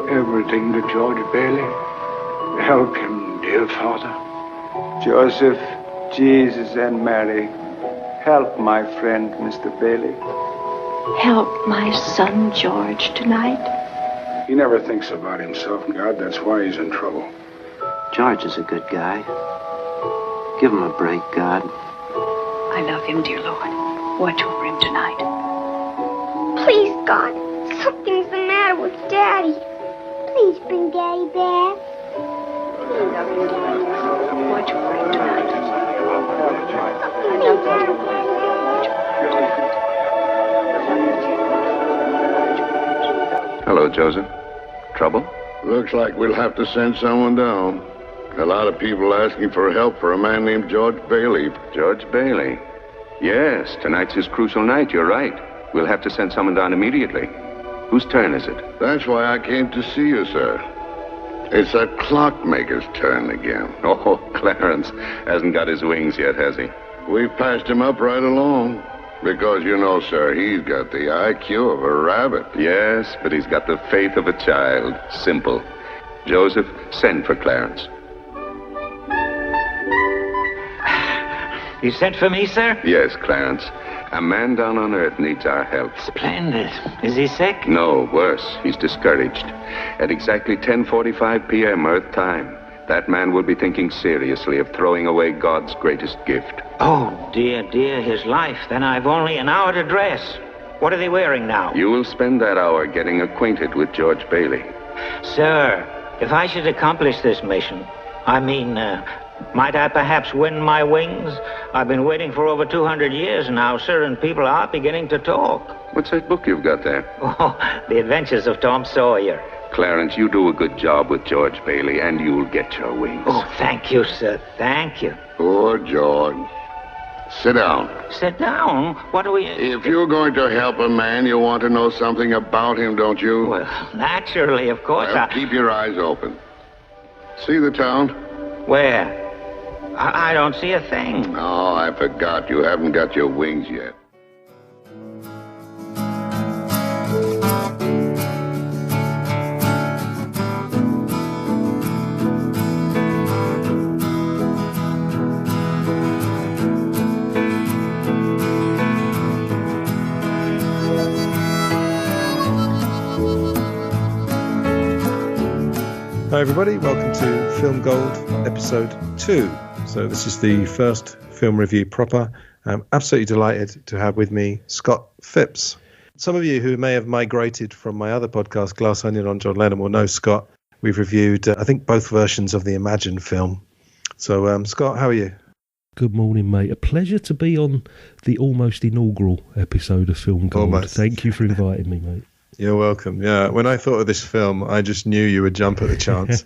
owe everything to George Bailey. Help him, dear Father. Joseph, Jesus, and Mary, help my friend, Mr. Bailey. Help my son George tonight. He never thinks about himself, God. That's why he's in trouble. George is a good guy. Give him a break, God. I love him, dear Lord. Watch over him tonight. Please, God, something's the matter with Daddy. Please bring Daddy back. Watch over him tonight. Hello, Joseph. Trouble? Looks like we'll have to send someone down. A lot of people asking for help for a man named George Bailey. George Bailey? Yes, tonight's his crucial night, you're right. We'll have to send someone down immediately. Whose turn is it? That's why I came to see you, sir. It's that clockmaker's turn again. Oh, Clarence hasn't got his wings yet, has he? We've passed him up right along. Because, you know, sir, he's got the IQ of a rabbit. Yes, but he's got the faith of a child. Simple. Joseph, send for Clarence. You sent for me, sir? Yes, Clarence. A man down on Earth needs our help. Splendid. Is he sick? No, worse. He's discouraged. At exactly 10:45 p.m. Earth time, that man will be thinking seriously of throwing away God's greatest gift. Oh, dear, his life. Then I've only an hour to dress. What are they wearing now? You will spend that hour getting acquainted with George Bailey. Sir, if I should accomplish this mission, might I perhaps win my wings? I've been waiting for over 200 years now, sir, and people are beginning to talk. What's that book you've got there? Oh, The Adventures of Tom Sawyer. Clarence, you do a good job with George Bailey, and you'll get your wings. Oh, thank you, sir. Thank you. Poor George. Sit down. Sit down? What do we... If you're going to help a man, you want to know something about him, don't you? Well, naturally, of course. Well, keep your eyes open. See the town? Where? I don't see a thing. Oh, I forgot. You haven't got your wings yet. Hi everybody, welcome to Film Gold episode 2. So this is the first film review proper. I'm absolutely delighted to have with me Scott Phipps. Some of you who may have migrated from my other podcast, Glass Onion on John Lennon, will know Scott. We've reviewed, I think, both versions of the Imagine film. So Scott, how are you? Good morning, mate. A pleasure to be on the almost inaugural episode of Film Gold. Almost. Thank you for inviting me, mate. You're welcome. Yeah, when I thought of this film, I just knew you would jump at the chance,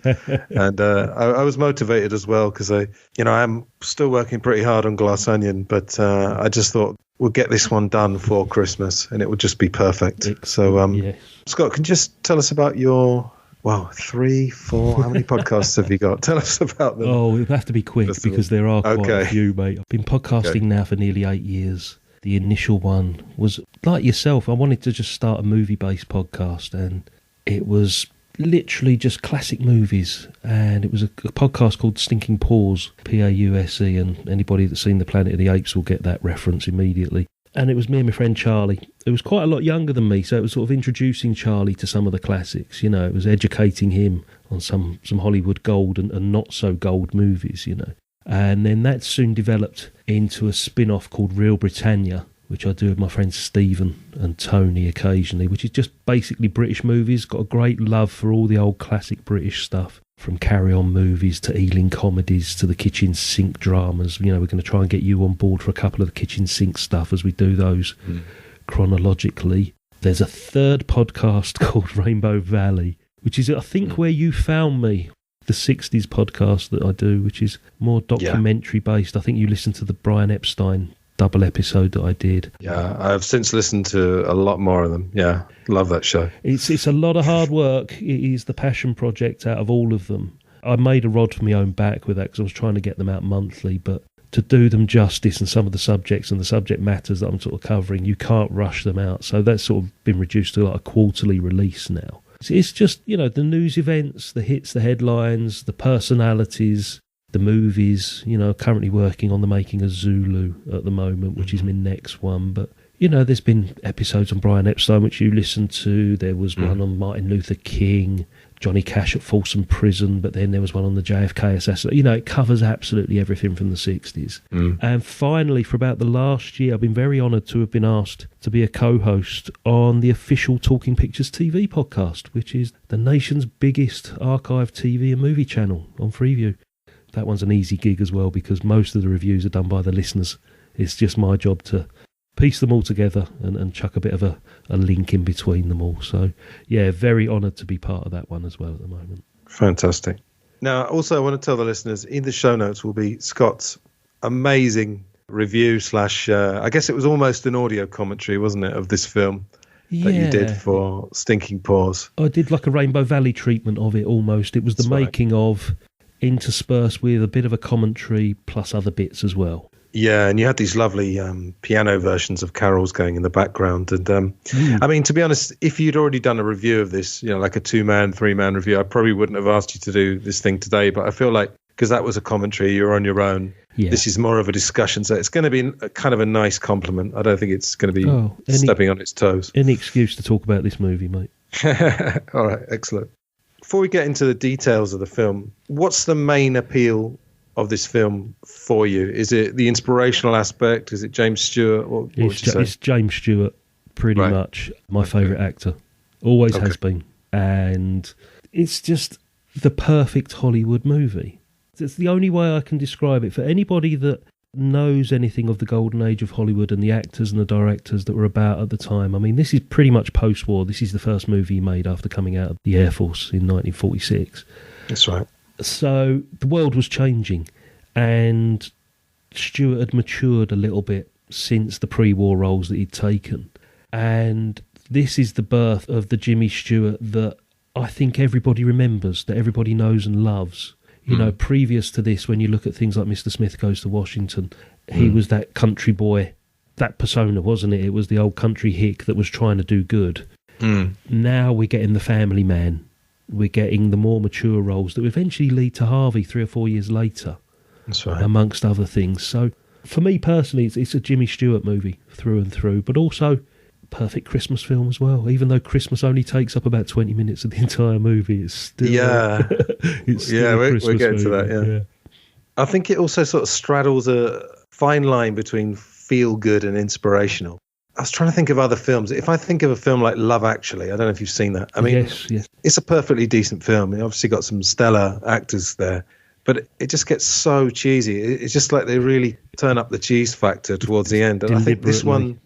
and I was motivated as well because I'm still working pretty hard on Glass Onion, but I just thought we'll get this one done for Christmas, and it would just be perfect. So, yes. Scott, can you just tell us about your 3, 4? How many podcasts have you got? Tell us about them. Oh, it'll have to be quick because there are quite a few, mate. I've been podcasting now for nearly 8 years. The initial one was, like yourself, I wanted to just start a movie-based podcast, and it was literally just classic movies, and it was a podcast called Stinking Paws, P-A-U-S-E, and anybody that's seen the Planet of the Apes will get that reference immediately. And it was me and my friend Charlie, who was quite a lot younger than me, so it was sort of introducing Charlie to some of the classics, you know, it was educating him on some Hollywood gold and not so gold movies, you know. And then that soon developed into a spin-off called Real Britannia, which I do with my friends Stephen and Tony occasionally, which is just basically British movies. Got a great love for all the old classic British stuff, from Carry-On movies to Ealing comedies to the kitchen sink dramas. You know, we're going to try and get you on board for a couple of the kitchen sink stuff as we do those chronologically. There's a third podcast called Rainbow Valley, which is, I think, where you found me. The 60s podcast that I do, which is more documentary based. I think you listened to the Brian Epstein double episode that I did. Yeah, I've since listened to a lot more of them. Yeah, love that show. It's a lot of hard work. It is the passion project out of all of them. I made a rod for my own back with that because I was trying to get them out monthly, but to do them justice and some of the subjects and the subject matters that I'm sort of covering, you can't rush them out. So that's sort of been reduced to like a quarterly release now. It's just, you know, the news events, the hits, the headlines, the personalities, the movies. You know, currently working on the making of Zulu at the moment, which is my next one. But, you know, there's been episodes on Brian Epstein, which you listened to. There was one on Martin Luther King, Johnny Cash at Folsom Prison, but then there was one on the JFK assassination. You know, it covers absolutely everything from the 60s. And finally, for about the last year, I've been very honoured to have been asked to be a co-host on the official Talking Pictures TV podcast, which is the nation's biggest archive TV and movie channel on Freeview. That one's an easy gig as well, because most of the reviews are done by the listeners. It's just my job to piece them all together and chuck a bit of a link in between them all. So, yeah, very honoured to be part of that one as well at the moment. Fantastic. Now, also, I want to tell the listeners, in the show notes will be Scott's amazing review / I guess it was almost an audio commentary, wasn't it, of this film that you did for Stinking Paws. I did like a Rainbow Valley treatment of it almost. It was the making of, interspersed with a bit of a commentary plus other bits as well. Yeah, and you had these lovely piano versions of carols going in the background. And I mean, to be honest, if you'd already done a review of this, you know, like a 2-man, 3-man review, I probably wouldn't have asked you to do this thing today. But I feel like, because that was a commentary, you're on your own. Yeah. This is more of a discussion. So it's going to be kind of a nice compliment. I don't think it's going to be stepping on its toes. Any excuse to talk about this movie, mate. All right, excellent. Before we get into the details of the film, what's the main appeal of this film for you? Is it the inspirational aspect? Is it James Stewart? What would you say? It's James Stewart, pretty much. My favourite actor. Always has been. And it's just the perfect Hollywood movie. It's the only way I can describe it. For anybody that knows anything of the golden age of Hollywood and the actors and the directors that were about at the time, I mean, this is pretty much post-war. This is the first movie he made after coming out of the Air Force in 1946. That's right. So the world was changing, and Stewart had matured a little bit since the pre-war roles that he'd taken. And this is the birth of the Jimmy Stewart that I think everybody remembers, that everybody knows and loves. You know, previous to this, when you look at things like Mr. Smith Goes to Washington, he was that country boy, that persona, wasn't it? It was the old country hick that was trying to do good. Now we're getting the family man. We're getting the more mature roles that eventually lead to Harvey 3 or 4 years later. That's right. Amongst other things. So for me personally, it's a Jimmy Stewart movie through and through, but also perfect Christmas film as well. Even though Christmas only takes up about 20 minutes of the entire movie, it's still it's still a Christmas we're getting movie. To that. Yeah. I think it also sort of straddles a fine line between feel good and inspirational. I was trying to think of other films. If I think of a film like Love Actually, I don't know if you've seen that. I mean, yes. It's a perfectly decent film. It obviously got some stellar actors there, but it just gets so cheesy. It's just like they really turn up the cheese factor towards the end. And I think this one,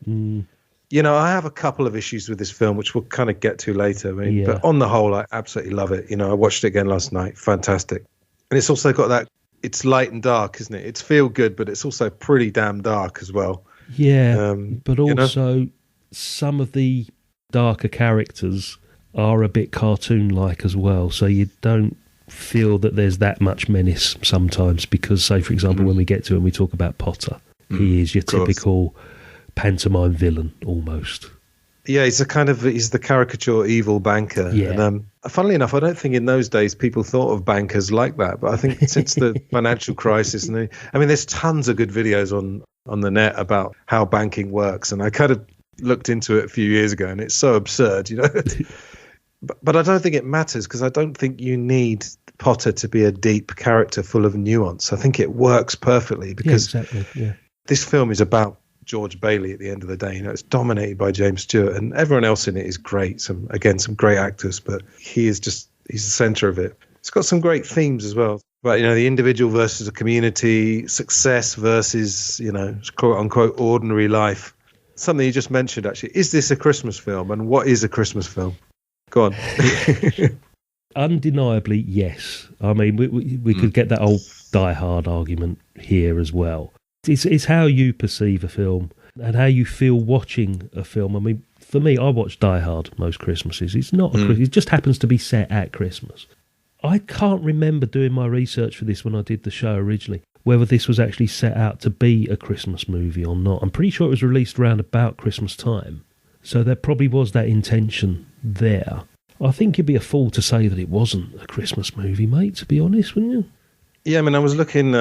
you know, I have a couple of issues with this film, which we'll kind of get to later. I mean, but on the whole, I absolutely love it. You know, I watched it again last night. Fantastic. And it's also got that, it's light and dark, isn't it? It's feel good, but it's also pretty damn dark as well. Yeah, but also some of the darker characters are a bit cartoon-like as well, so you don't feel that there's that much menace sometimes because, say, for example, when we get to it and we talk about Potter, he is your typical pantomime villain almost. Yeah, he's the caricature evil banker. Yeah. And funnily enough, I don't think in those days people thought of bankers like that, but I think since the financial crisis, I mean, there's tons of good videos on the net about how banking works, and I kind of looked into it a few years ago, and it's so absurd, you know. but I don't think it matters, because I don't think you need Potter to be a deep character full of nuance. I think it works perfectly because this film is about George Bailey at the end of the day. You know, it's dominated by James Stewart, and everyone else in it is great. Some great actors, but he's the center of it. It's got some great themes as well. But, you know, the individual versus the community, success versus, you know, quote unquote, ordinary life. Something you just mentioned, actually. Is this a Christmas film? And what is a Christmas film? Go on. Undeniably, yes. I mean, we could get that old Die Hard argument here as well. It's how you perceive a film and how you feel watching a film. I mean, for me, I watch Die Hard most Christmases. It's not it just happens to be set at Christmas. I can't remember doing my research for this when I did the show originally, whether this was actually set out to be a Christmas movie or not. I'm pretty sure it was released around about Christmas time. So there probably was that intention there. I think you'd be a fool to say that it wasn't a Christmas movie, mate, to be honest, wouldn't you? Yeah, I mean, I was looking,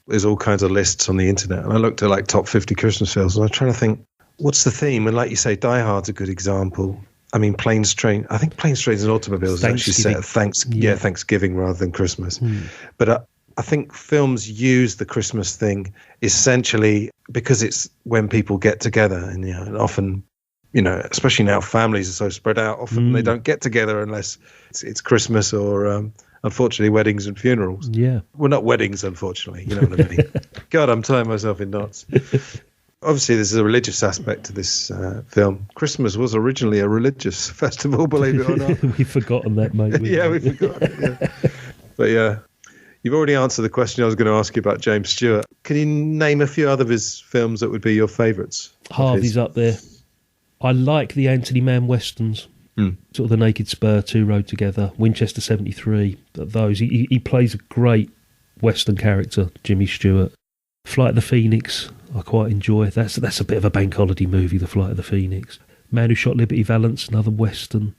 there's all kinds of lists on the internet, and I looked at like top 50 Christmas films, and I was trying to think, what's the theme? And like you say, Die Hard's a good example. I mean, Planes, Trains and Automobiles is actually set at Thanksgiving rather than Christmas. But I think films use the Christmas thing essentially because it's when people get together, and and often, especially now families are so spread out. Often they don't get together unless it's Christmas or, unfortunately, weddings and funerals. Yeah, well, not weddings, unfortunately. You know what I mean? God, I'm tying myself in knots. Obviously, there's a religious aspect to this film. Christmas was originally a religious festival, believe it or not. We've forgotten that, mate. We've forgotten it. Yeah. But yeah. You've already answered the question I was going to ask you about James Stewart. Can you name a few other of his films that would be your favourites? Harvey's up there. I like the Anthony Mann westerns, sort of The Naked Spur, Two Rode Together, Winchester 73. Those he plays a great western character, Jimmy Stewart. Flight of the Phoenix, I quite enjoy. That's a bit of a bank holiday movie, The Flight of the Phoenix. Man Who Shot Liberty Valance, another western.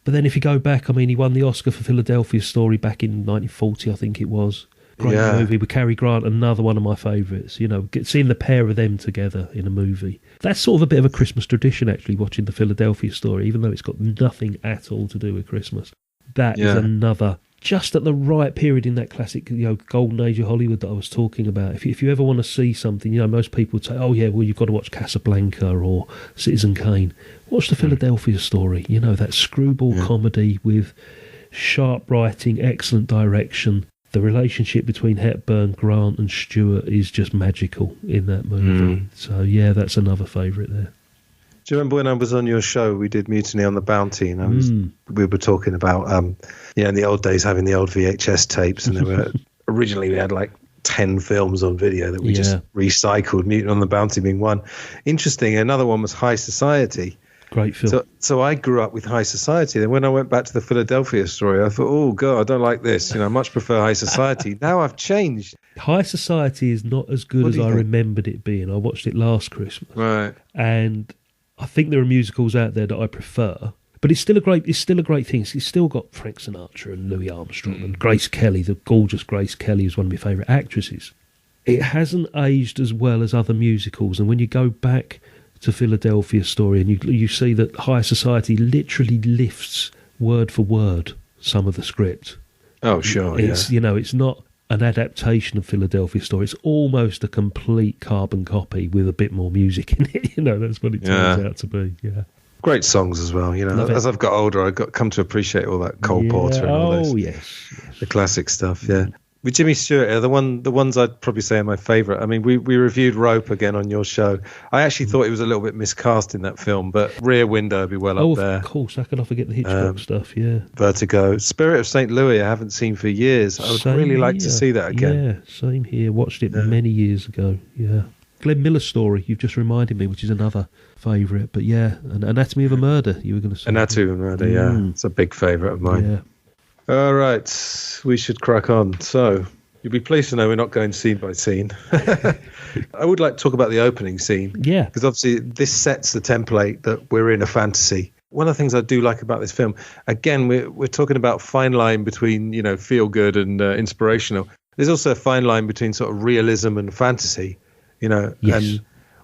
But then if you go back, I mean, he won the Oscar for Philadelphia Story back in 1940, I think it was. Great movie with Cary Grant, another one of my favourites. Seeing the pair of them together in a movie. That's sort of a bit of a Christmas tradition, actually, watching the Philadelphia Story, even though it's got nothing at all to do with Christmas. That is another, just at the right period in that classic, golden age of Hollywood that I was talking about. If you ever want to see something, most people would say, oh yeah, well, you've got to watch Casablanca or Citizen Kane. Watch the Philadelphia Story, that screwball comedy with sharp writing, excellent direction. The relationship between Hepburn, Grant and Stewart is just magical in that movie. So yeah, that's another favourite there. Do you remember when I was on your show, we did Mutiny on the Bounty, and we were talking about, in the old days having the old VHS tapes, and originally we had like 10 films on video that we just recycled, Mutiny on the Bounty being one. Interesting, another one was High Society. Great film. So I grew up with High Society. Then when I went back to the Philadelphia Story, I thought, oh, God, I don't like this. I much prefer High Society. Now I've changed. High Society is not as good as I remembered it being. I watched it last Christmas. Right. And I think there are musicals out there that I prefer. But it's still a great thing. It's still got Frank Sinatra and Louis Armstrong and Grace Kelly, the gorgeous Grace Kelly is one of my favourite actresses. It hasn't aged as well as other musicals. And when you go back to Philadelphia Story and you see that High Society literally lifts word for word some of the script. Oh, sure, it's not an adaptation of Philadelphia Story. It's almost a complete carbon copy with a bit more music in it. That's what it turns out to be. Yeah, great songs as well. As I've got older, I've come to appreciate all that Cole Porter and all those. The classic stuff. Yeah. With Jimmy Stewart, the ones I'd probably say are my favourite. I mean, we reviewed Rope again on your show. I actually thought he was a little bit miscast in that film, but Rear Window would be up there. Of course, how can I forget the Hitchcock stuff? Yeah, Vertigo, Spirit of St. Louis. I haven't seen for years. I would really like to see that again. Yeah, same here. Watched it many years ago. Yeah, Glenn Miller's Story. You've just reminded me, which is another favourite. But yeah, and Anatomy of a Murder. You were going to say Anatomy of a Murder. Yeah, it's a big favourite of mine. Yeah. All right, we should crack on. So, you'll be pleased to know we're not going scene by scene. I would like to talk about the opening scene. Yeah. Because obviously this sets the template that we're in a fantasy. One of the things I do like about this film, again, we're talking about fine line between, feel good and inspirational. There's also a fine line between sort of realism and fantasy, Yes. And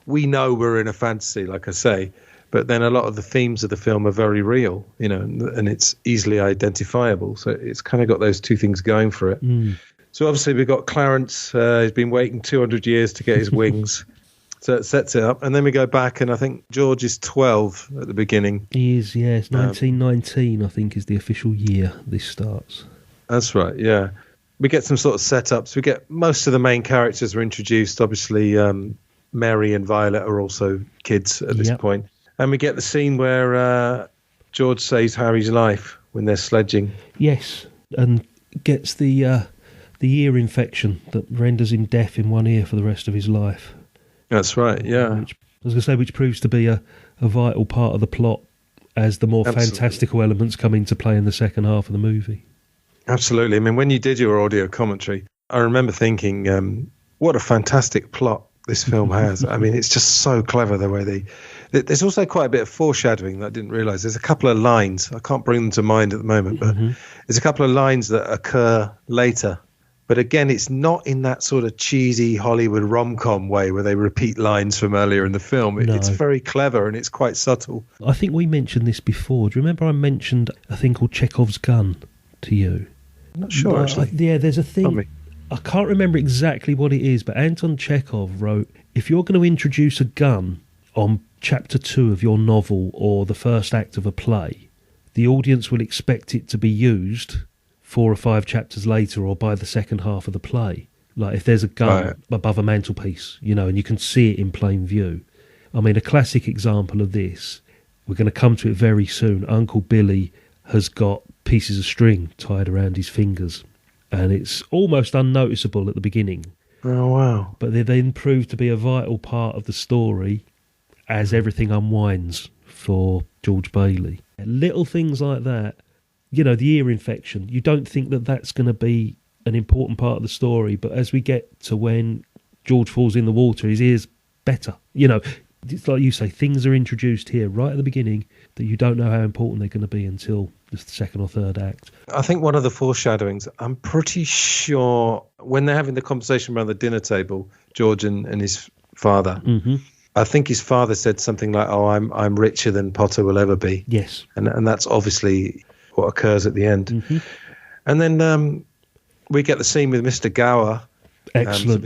we know we're in a fantasy, like I say. But then a lot of the themes of the film are very real, and it's easily identifiable. So it's kind of got those two things going for it. So obviously we've got Clarence. He's been waiting 200 years to get his wings. So it sets it up. And then we go back, and I think George is 12 at the beginning. He is, yes. 1919, I think, is the official year this starts. That's right, yeah. We get some sort of setups. We get most of the main characters are introduced. Obviously, Mary and Violet are also kids at this point. And we get the scene where George saves Harry's life when they're sledging. Yes, and gets the ear infection that renders him deaf in one ear for the rest of his life. That's right, yeah. Which proves to be a vital part of the plot as the more fantastical elements come into play in the second half of the movie. Absolutely. I mean, when you did your audio commentary, I remember thinking, what a fantastic plot this film has. I mean, it's just so clever the way There's also quite a bit of foreshadowing that I didn't realise. There's a couple of lines. I can't bring them to mind at the moment, but there's a couple of lines that occur later. But again, it's not in that sort of cheesy Hollywood rom-com way where they repeat lines from earlier in the film. It's very clever and it's quite subtle. I think we mentioned this before. Do you remember I mentioned a thing called Chekhov's gun to you? I'm not sure, actually. There's a thing. I can't remember exactly what it is, but Anton Chekhov wrote, if you're going to introduce a gun on chapter 2 of your novel or the first act of a play, the audience will expect it to be used 4 or 5 chapters later or by the second half of the play. Like if there's a gun above a mantelpiece, and you can see it in plain view. I mean, a classic example of this, we're going to come to it very soon. Uncle Billy has got pieces of string tied around his fingers, and it's almost unnoticeable at the beginning. Oh, wow. But they then prove to be a vital part of the story as everything unwinds for George Bailey. Little things like that. The ear infection, you don't think that that's going to be an important part of the story, but as we get to when George falls in the water, his ear's better. It's like you say, things are introduced here right at the beginning that you don't know how important they're going to be until the second or third act. I think one of the foreshadowings, I'm pretty sure when they're having the conversation around the dinner table, George and his father, I think his father said something like, "Oh, I'm richer than Potter will ever be." Yes. And that's obviously what occurs at the end. And then we get the scene with Mr. Gower. Excellent.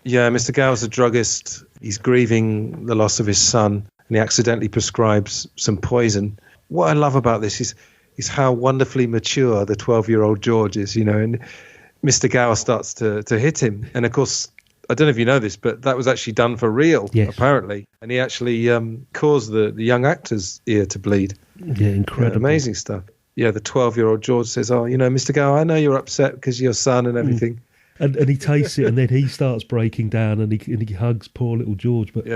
Mr. Gower's a druggist. He's grieving the loss of his son, and he accidentally prescribes some poison. What I love about this is how wonderfully mature the 12-year-old George is, and Mr. Gower starts to hit him. And of course, I don't know if you know this, but that was actually done for real, apparently. And he actually caused the young actor's ear to bleed. Yeah, incredible. Amazing stuff. Yeah, the 12-year-old George says, "Oh, Mr. Gower, I know you're upset because of your son and everything." And he tastes it, and then he starts breaking down, and he hugs poor little George. But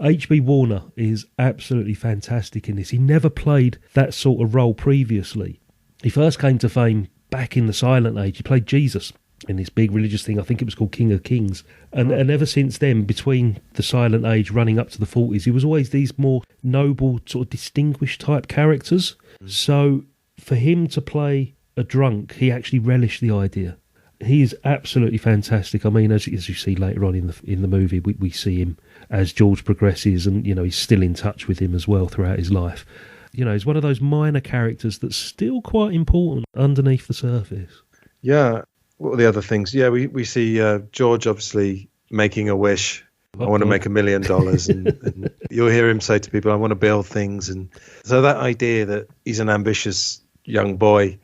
H.B. Warner is absolutely fantastic in this. He never played that sort of role previously. He first came to fame back in the Silent Age. He played Jesus in this big religious thing. I think it was called King of Kings. And ever since then, between the Silent Age running up to the 40s, he was always these more noble, sort of distinguished type characters. So for him to play a drunk, he actually relished the idea. He is absolutely fantastic. I mean, as you see later on in the movie, we see him as George progresses, and he's still in touch with him as well throughout his life. He's one of those minor characters that's still quite important underneath the surface. Yeah. What are the other things? Yeah, we see George obviously making a wish. I want to make $1 million, and you'll hear him say to people, "I want to build things." And so that idea that he's an ambitious young boy.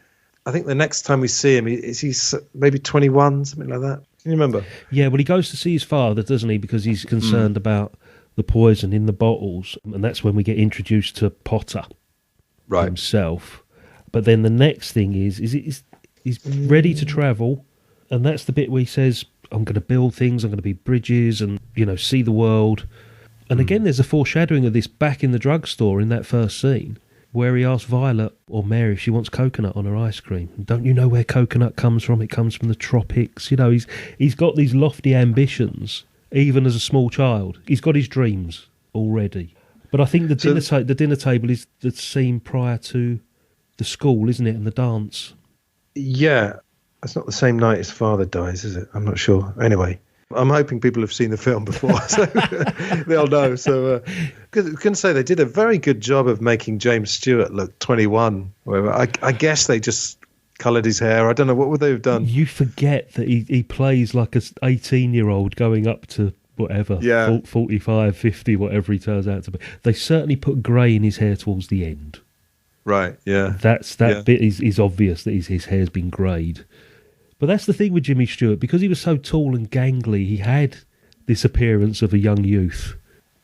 I think the next time we see him, he's maybe 21, something like that. Can you remember? Yeah, well, he goes to see his father, doesn't he? Because he's concerned about the poison in the bottles, and that's when we get introduced to Potter himself. But then the next thing is he's ready to travel, and that's the bit where he says, "I'm going to build things, I'm going to be bridges and, see the world." And again, there's a foreshadowing of this back in the drugstore in that first scene, where he asks Violet or Mary if she wants coconut on her ice cream. Don't you know where coconut comes from? It comes from the tropics. He's got these lofty ambitions, even as a small child. He's got his dreams already. But I think the dinner table is the scene prior to the school, isn't it, and the dance. Yeah, it's not the same night his father dies, is it? I'm not sure. Anyway, I'm hoping people have seen the film before, so they'll know. So, I can say they did a very good job of making James Stewart look 21. I guess they just coloured his hair. I don't know, what would they have done? You forget that he plays like a 18-year-old going up to whatever, 45, 50, whatever he turns out to be. They certainly put grey in his hair towards the end. Right, yeah. That bit is obvious that his hair's been greyed. But that's the thing with Jimmy Stewart. Because he was so tall and gangly, he had this appearance of a young youth.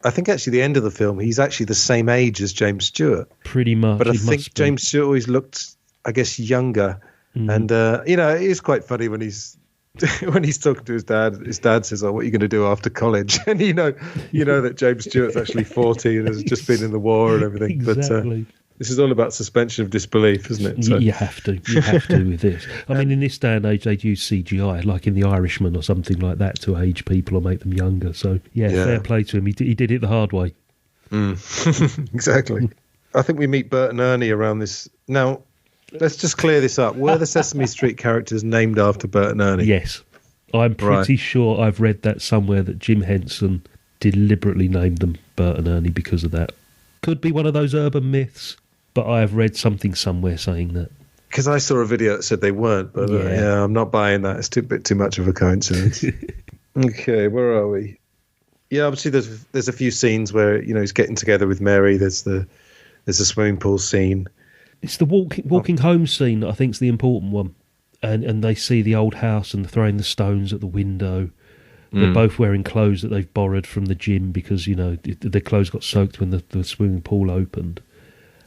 I think actually the end of the film, he's actually the same age as James Stewart. Pretty much. But I think James Stewart always looked, I guess, younger. And, it is quite funny when he's talking to his dad says, "Oh, what are you going to do after college?" And you know that James Stewart's actually 40 and has just been in the war and everything. Exactly. But this is all about suspension of disbelief, isn't it? So. You have to with this. I mean, in this day and age, they'd use CGI, like in The Irishman or something like that, to age people or make them younger. So, fair play to him. He did it the hard way. Exactly. I think we meet Bert and Ernie around this. Now, let's just clear this up. Were the Sesame Street characters named after Bert and Ernie? Yes. I'm pretty sure I've read that somewhere, that Jim Henson deliberately named them Bert and Ernie because of that. Could be one of those urban myths, but I have read something somewhere saying that. Because I saw a video that said they weren't, but I'm not buying that. It's a bit too much of a coincidence. Okay, where are we? Yeah, obviously there's a few scenes where, you know, he's getting together with Mary. There's a swimming pool scene. It's the walking home scene that I think is the important one. And they see the old house and throwing the stones at the window. They're both wearing clothes that they've borrowed from the gym because, you know, their clothes got soaked when the swimming pool opened.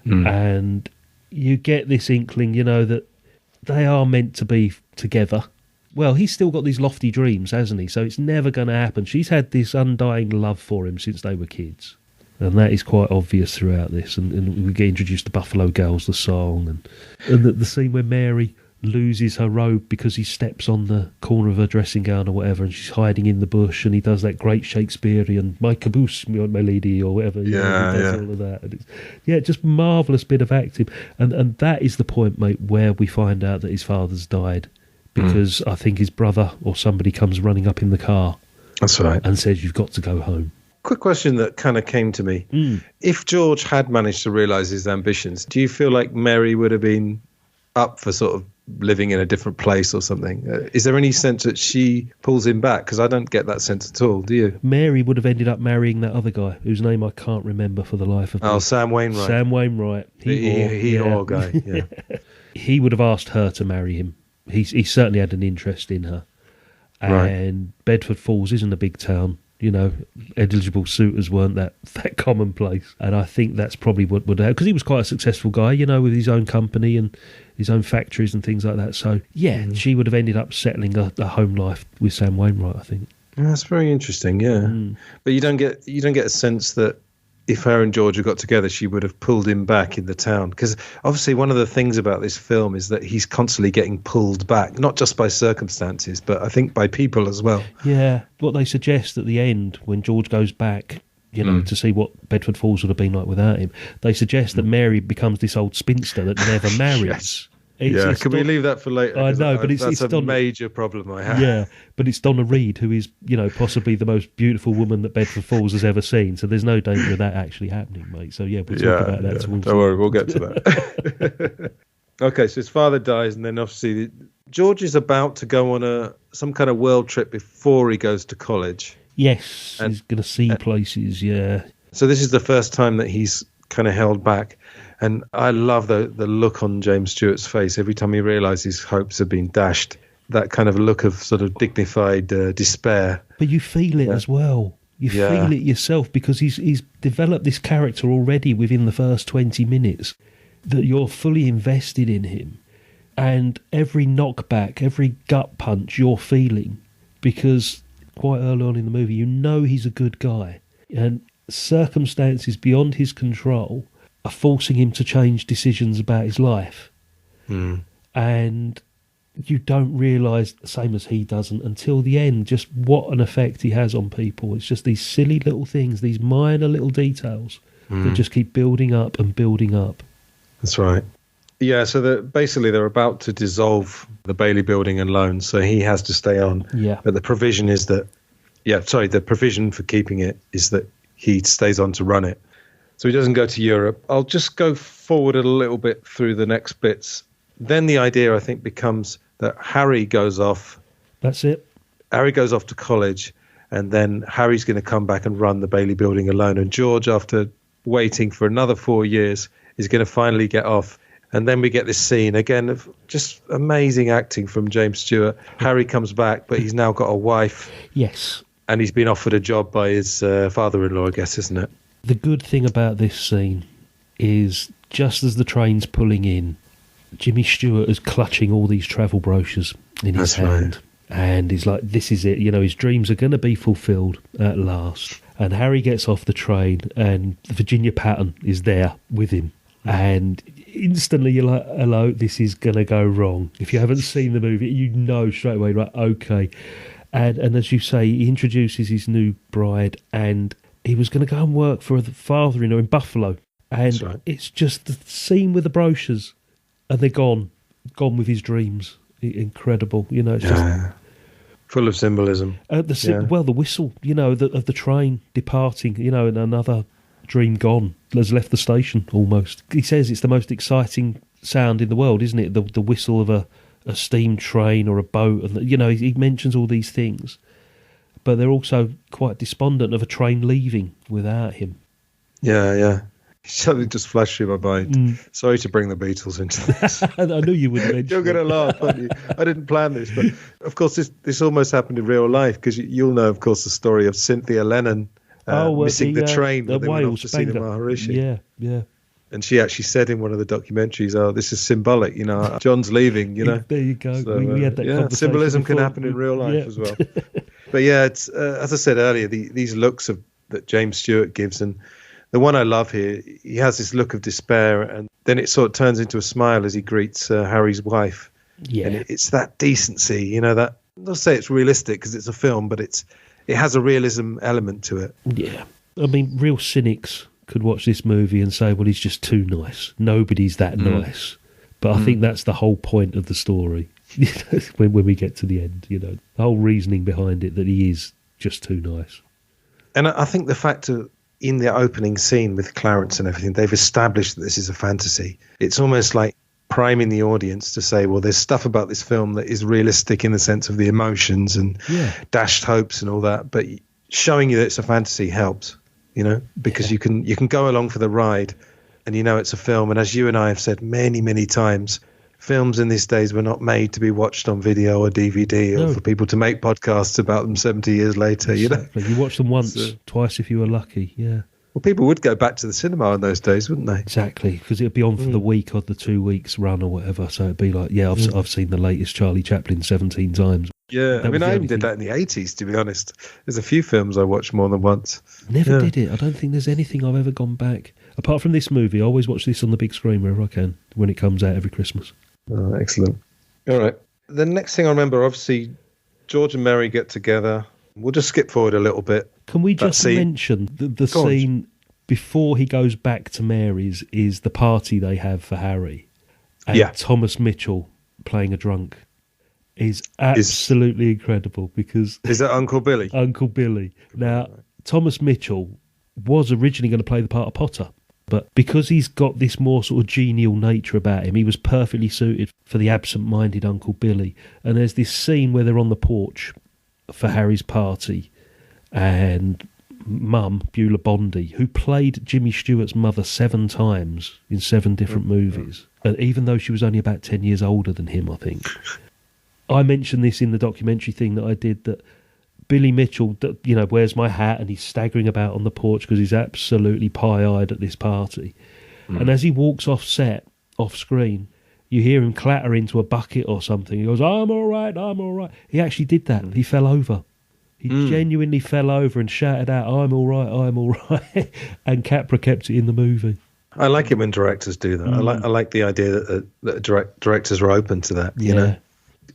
And you get this inkling, you know, that they are meant to be together. Well, he's still got these lofty dreams, hasn't he? So it's never going to happen. She's had this undying love for him since they were kids. And that is quite obvious throughout this. And we get introduced to Buffalo Girls, the song, and the scene where Mary loses her robe because he steps on the corner of her dressing gown or whatever, and she's hiding in the bush, and he does that great Shakespearean "my caboose, my lady" or whatever. He does all of that. And it's, just marvellous bit of acting. And that is the point, mate, where we find out that his father's died, because I think his brother or somebody comes running up in the car. That's right. And says, "You've got to go home." Quick question that kind of came to me. If George had managed to realise his ambitions, do you feel like Mary would have been up for sort of living in a different place or something? Is there any sense that she pulls him back? Because I don't get that sense at all, do you? Mary would have ended up marrying that other guy, whose name I can't remember for the life of me. Oh, Sam Wainwright. Sam Wainwright. He guy, yeah. He would have asked her to marry him. He certainly had an interest in her. And Bedford Falls isn't a big town. You know, eligible suitors weren't that commonplace. And I think that's probably what would have... Because he was quite a successful guy, you know, with his own company and his own factories and things like that. So, she would have ended up settling a home life with Sam Wainwright, I think. That's very interesting, But you don't get a sense that if her and George had got together, she would have pulled him back in the town. Because obviously one of the things about this film is that he's constantly getting pulled back, not just by circumstances, but I think by people as well. Yeah, what they suggest at the end, when George goes back, you know, to see what Bedford Falls would have been like without him, they suggest that Mary becomes this old spinster that never marries. Can we leave that for later? I know, but that's a major problem I have. Yeah, but it's Donna Reed, who is, you know, possibly the most beautiful woman that Bedford Falls has ever seen. So there's no danger of that actually happening, mate. So we'll talk about that. Don't worry, we'll get to that. Okay, so his father dies, and then obviously George is about to go on some kind of world trip before he goes to college. Yes, he's going to see places. Yeah. So this is the first time that he's kind of held back. And I love the look on James Stewart's face every time he realises his hopes have been dashed. That kind of look of sort of dignified despair. But you feel it as well. You feel it yourself, because he's developed this character already within the first 20 minutes, that you're fully invested in him. And every knockback, every gut punch you're feeling, because quite early on in the movie, you know he's a good guy. And circumstances beyond his control are forcing him to change decisions about his life. And you don't realise, the same as he doesn't, until the end, just what an effect he has on people. It's just these silly little things, these minor little details that just keep building up and building up. That's right. Yeah, so basically they're about to dissolve the Bailey Building and loan, so he has to stay on. Yeah. But the provision is that... the provision for keeping it is that he stays on to run it. So he doesn't go to Europe. I'll just go forward a little bit through the next bits. Then the idea, I think, becomes that Harry goes off. That's it. Harry goes off to college, and then Harry's going to come back and run the Bailey Building alone. And George, after waiting for another 4 years, is going to finally get off. And then we get this scene, again, of just amazing acting from James Stewart. Harry comes back, but he's now got a wife. Yes. And he's been offered a job by his father-in-law, I guess, isn't it? The good thing about this scene is, just as the train's pulling in, Jimmy Stewart is clutching all these travel brochures in his hand. Right. And he's like, this is it. You know, his dreams are going to be fulfilled at last. And Harry gets off the train, and Virginia Patton is there with him. And instantly you're like, hello, this is going to go wrong. If you haven't seen the movie, you know straight away, right, okay. And as you say, he introduces his new bride, and he was going to go and work for a father-in-law in Buffalo. And it's just the scene with the brochures, and they're gone with his dreams. Incredible, it's just full of symbolism. Well, the whistle, of the train departing, and another dream gone has left the station almost. He says it's the most exciting sound in the world, isn't it? The whistle of a steam train or a boat, and he mentions all these things, but they're also quite despondent of a train leaving without him. Yeah. Something just flashed through my mind. Sorry to bring the Beatles into this. I knew you would mention. You're going to laugh, aren't you? I didn't plan this, but of course this almost happened in real life, because you'll know, of course, the story of Cynthia Lennon missing the train when they went off to see the Maharishi. Yeah. And she actually said in one of the documentaries, "Oh, this is symbolic. John's leaving. There you go. So, we had that conversation symbolism before. can happen in real life as well." But yeah, it's as I said earlier, these looks that James Stewart gives, and the one I love here, he has this look of despair, and then it sort of turns into a smile as he greets Harry's wife. Yeah, and it's that decency, that. I'll say it's realistic because it's a film, but it has a realism element to it. Yeah, I mean, real cynics could watch this movie and say, "Well, he's just too nice. Nobody's that nice." But I think that's the whole point of the story. when we get to the end, the whole reasoning behind it, that he is just too nice. And I think the fact that in the opening scene with Clarence and everything, they've established that this is a fantasy. It's almost like priming the audience to say, well, there's stuff about this film that is realistic in the sense of the emotions and dashed hopes and all that, but showing you that it's a fantasy helps, because you can go along for the ride, and it's a film. And as you and I have said many, many times, films in these days were not made to be watched on video or DVD or for people to make podcasts about them 70 years later. Exactly. You watch them once, twice if you were lucky. Yeah. Well, people would go back to the cinema in those days, wouldn't they? Exactly, because it'd be on for the week or the 2 weeks run or whatever. So it'd be like, I've seen the latest Charlie Chaplin 17 times. Yeah, I even did that in the 80s, to be honest. There's a few films I watched more than once. Never did it. I don't think there's anything I've ever gone back. Apart from this movie, I always watch this on the big screen wherever I can when it comes out every Christmas. Oh, excellent. All right. The next thing I remember, obviously, George and Mary get together. We'll just skip forward a little bit. Can we just mention the scene before he goes back to Mary's is the party they have for Harry? And Thomas Mitchell playing a drunk is absolutely incredible, because... Is that Uncle Billy? Uncle Billy. Now, Thomas Mitchell was originally going to play the part of Potter, but because he's got this more sort of genial nature about him, he was perfectly suited for the absent-minded Uncle Billy. And there's this scene where they're on the porch for Harry's party, and Mum, Beulah Bondi, who played Jimmy Stewart's mother 7 times in 7 different movies, and even though she was only about 10 years older than him, I think. I mentioned this in the documentary thing that I did, that Billy Mitchell, wears my hat and he's staggering about on the porch because he's absolutely pie-eyed at this party. And as he walks off set, off screen, you hear him clatter into a bucket or something. He goes, I'm all right, I'm all right. He actually did that. He fell over. He genuinely fell over and shouted out, I'm all right, I'm all right. And Capra kept it in the movie. I like it when directors do that. I like the idea that directors are open to that, you know.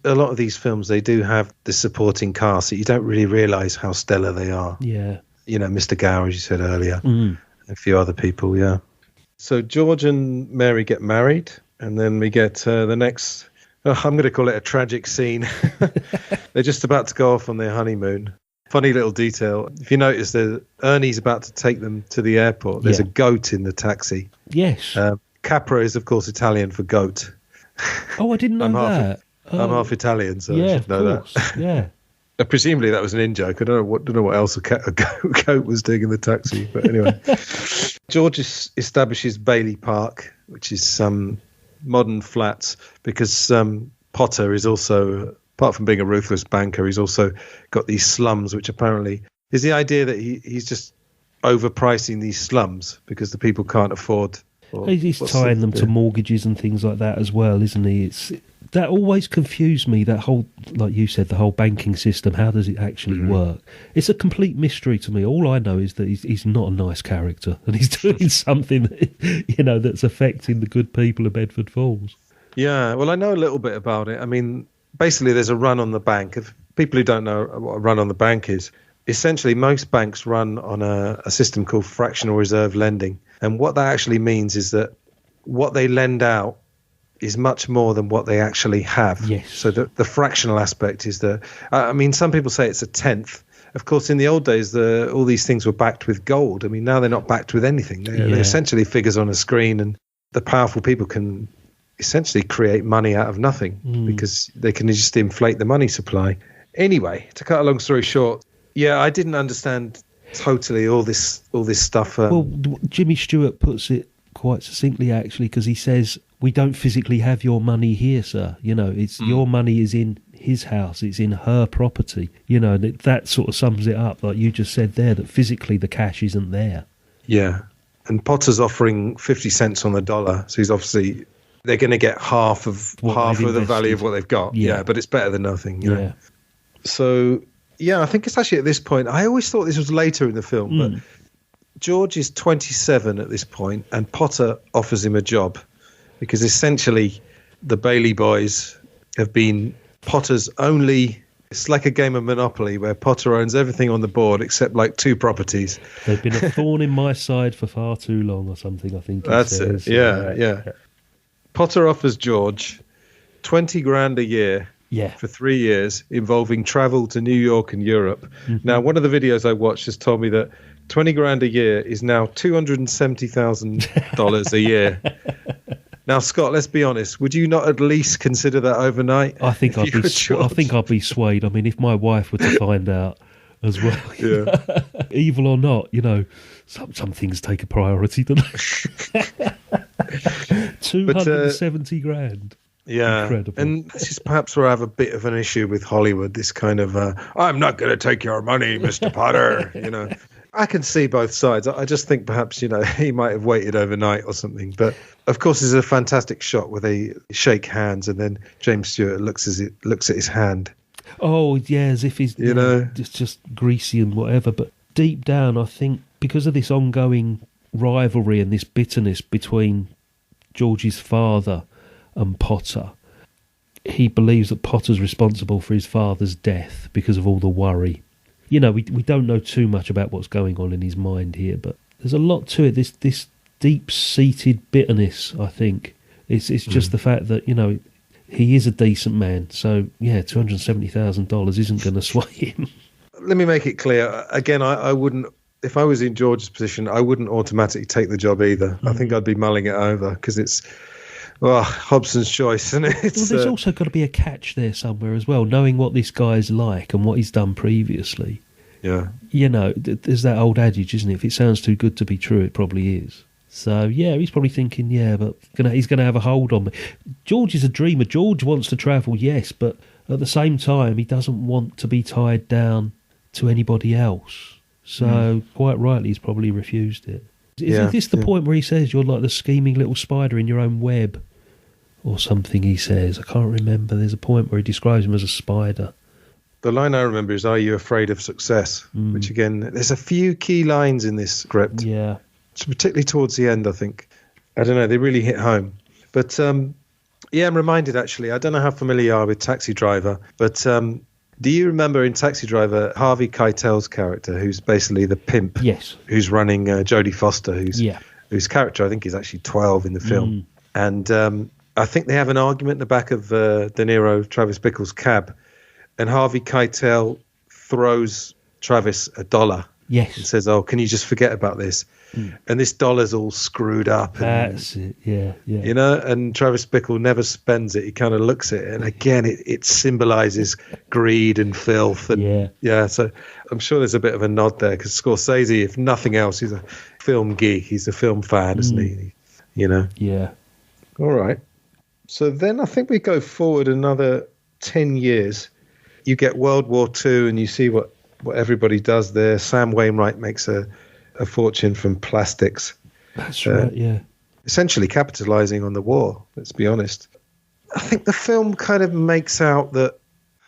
A lot of these films, they do have the supporting cast that you don't really realise how stellar they are. Yeah. Mr. Gower, as you said earlier, a few other people, So George and Mary get married, and then we get the next, I'm going to call it a tragic scene. They're just about to go off on their honeymoon. Funny little detail. If you notice, Ernie's about to take them to the airport. There's a goat in the taxi. Yes. Capra is, of course, Italian for goat. Oh, I didn't know that. I'm half Italian, so I should know that. Yeah. Presumably that was an in-joke. I don't know what else a goat was doing in the taxi. But anyway. George establishes Bailey Park, which is some modern flats, because Potter is also, apart from being a ruthless banker, he's also got these slums, which apparently is the idea that he's just overpricing these slums because the people can't afford. He's tying them to mortgages and things like that as well, isn't he? That always confused me, that whole, like you said, the whole banking system. How does it actually work? It's a complete mystery to me. All I know is that he's not a nice character, and he's doing something that, that's affecting the good people of Bedford Falls. Yeah, well, I know a little bit about it. I mean, basically there's a run on the bank. If people who don't know what a run on the bank is, essentially most banks run on a system called fractional reserve lending. And what that actually means is that what they lend out is much more than what they actually have. Yes. So the fractional aspect is some people say it's a tenth. Of course, in the old days, all these things were backed with gold. I mean, now they're not backed with anything. They're essentially figures on a screen, and the powerful people can essentially create money out of nothing because they can just inflate the money supply. Anyway, to cut a long story short, I didn't understand totally all this stuff. Well, Jimmy Stewart puts it quite succinctly, actually, because he says, "We don't physically have your money here, sir. It's your money is in his house, it's in her property." That sort of sums it up, like you just said there, that physically the cash isn't there. Yeah, and Potter's offering 50 cents on the dollar, so he's obviously they're going to get half of the value of what they've got. Yeah, but it's better than nothing. You know? So I think it's actually at this point. I always thought this was later in the film, but George is 27 at this point, and Potter offers him a job because essentially the Bailey boys have been Potter's only. It's like a game of Monopoly where Potter owns everything on the board except like 2 properties. They've been a thorn in my side for far too long, or something. I think that's it. Yeah. Potter offers George $20,000 a year. Yeah. For 3 years, involving travel to New York and Europe. Mm-hmm. Now, one of the videos I watched has told me that $20,000 a year is now $270,000 a year. Now, Scott, let's be honest. Would you not at least consider that overnight? I think I'd be swayed. I mean, if my wife were to find out as well, evil or not, some things take a priority, don't they? 270 grand. Yeah, incredible. And this is perhaps where I have a bit of an issue with Hollywood, this kind of, I'm not going to take your money, Mr. Potter, I can see both sides. I just think perhaps, he might have waited overnight or something. But, of course, there's a fantastic shot where they shake hands and then James Stewart looks at his hand. Oh, yeah, as if he's it's just greasy and whatever. But deep down, I think, because of this ongoing rivalry and this bitterness between George's father and Potter, he believes that Potter's responsible for his father's death because of all the worry. We don't know too much about what's going on in his mind here, but there's a lot to it. This deep-seated bitterness, I think. It's just the fact that, he is a decent man. So, $270,000 isn't going to sway him. Let me make it clear. Again, I wouldn't, if I was in George's position, I wouldn't automatically take the job either. I think I'd be mulling it over because it's, Hobson's choice, isn't it? There's also got to be a catch there somewhere as well, knowing what this guy's like and what he's done previously. Yeah. There's that old adage, isn't it? If it sounds too good to be true, it probably is. So, he's probably thinking, but he's going to have a hold on me. George is a dreamer. George wants to travel, yes, but at the same time, he doesn't want to be tied down to anybody else. So, quite rightly, he's probably refused it. Is this the point where he says you're like the scheming little spider in your own web? Or something he says. I can't remember. There's a point where he describes him as a spider. The line I remember is, "Are you afraid of success?" Which, again, there's a few key lines in this script. Yeah. Particularly towards the end, I think. I don't know. They really hit home. But, I'm reminded, actually. I don't know how familiar you are with Taxi Driver, but do you remember in Taxi Driver Harvey Keitel's character, who's basically the pimp? Yes. Who's running Jodie Foster, whose character I think is actually 12 in the film. And I think they have an argument in the back of De Niro, Travis Bickle's cab, and Harvey Keitel throws Travis $1. Yes. And says, can you just forget about this? And this $1's all screwed up. That's it, yeah. And Travis Bickle never spends it. He kind of looks at it. And again, it symbolises greed and filth. And so I'm sure there's a bit of a nod there because Scorsese, if nothing else, he's a film geek. He's a film fan, isn't he? Yeah. All right. So then I think we go forward another 10 years. You get World War II and you see what everybody does there. Sam Wainwright makes a fortune from plastics. That's right, yeah. Essentially capitalising on the war, let's be honest. I think the film kind of makes out that,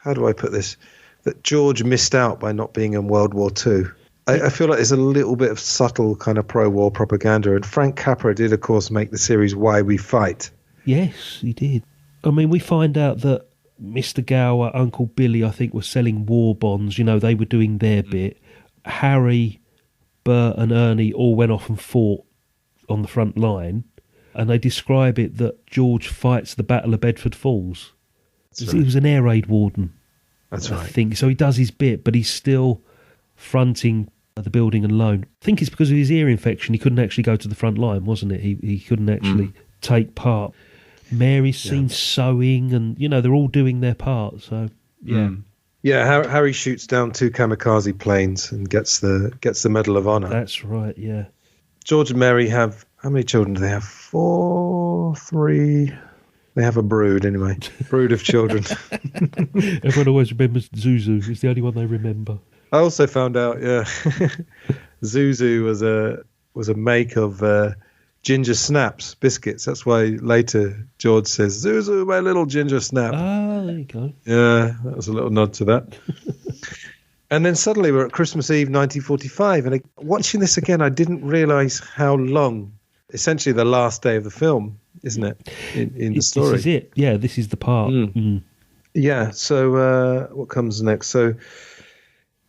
how do I put this, that George missed out by not being in World War II. I feel like there's a little bit of subtle kind of pro-war propaganda, and Frank Capra did, of course, make the series Why We Fight. Yes, he did. I mean, we find out that Mr. Gower, Uncle Billy, I think, were selling war bonds. They were doing their bit. Harry, Bert and Ernie all went off and fought on the front line, and they describe it that George fights the Battle of Bedford Falls. He was an air raid warden. That's right. I think so. He does his bit, but he's still fronting the building alone. I think it's because of his ear infection. He couldn't actually go to the front line, wasn't it? He couldn't actually take part. Mary's seen sewing, and they're all doing their part. So Harry shoots down 2 kamikaze planes and gets the Medal of Honor. That's right. Yeah. George and Mary have, how many children do they have? 4, 3. They have a brood anyway. Brood of children. Everyone always remembers Zuzu. He's the only one they remember. I also found out, Zuzu was a make of ginger snaps biscuits. That's why later George says, "Zuzu, my little ginger snap." Ah, there you go. Yeah, that was a little nod to that. And then suddenly we're at Christmas Eve 1945, and watching this again, I didn't realise how long, essentially the last day of the film, isn't it, in the story? This is it. Yeah, this is the part. Yeah, so what comes next? So,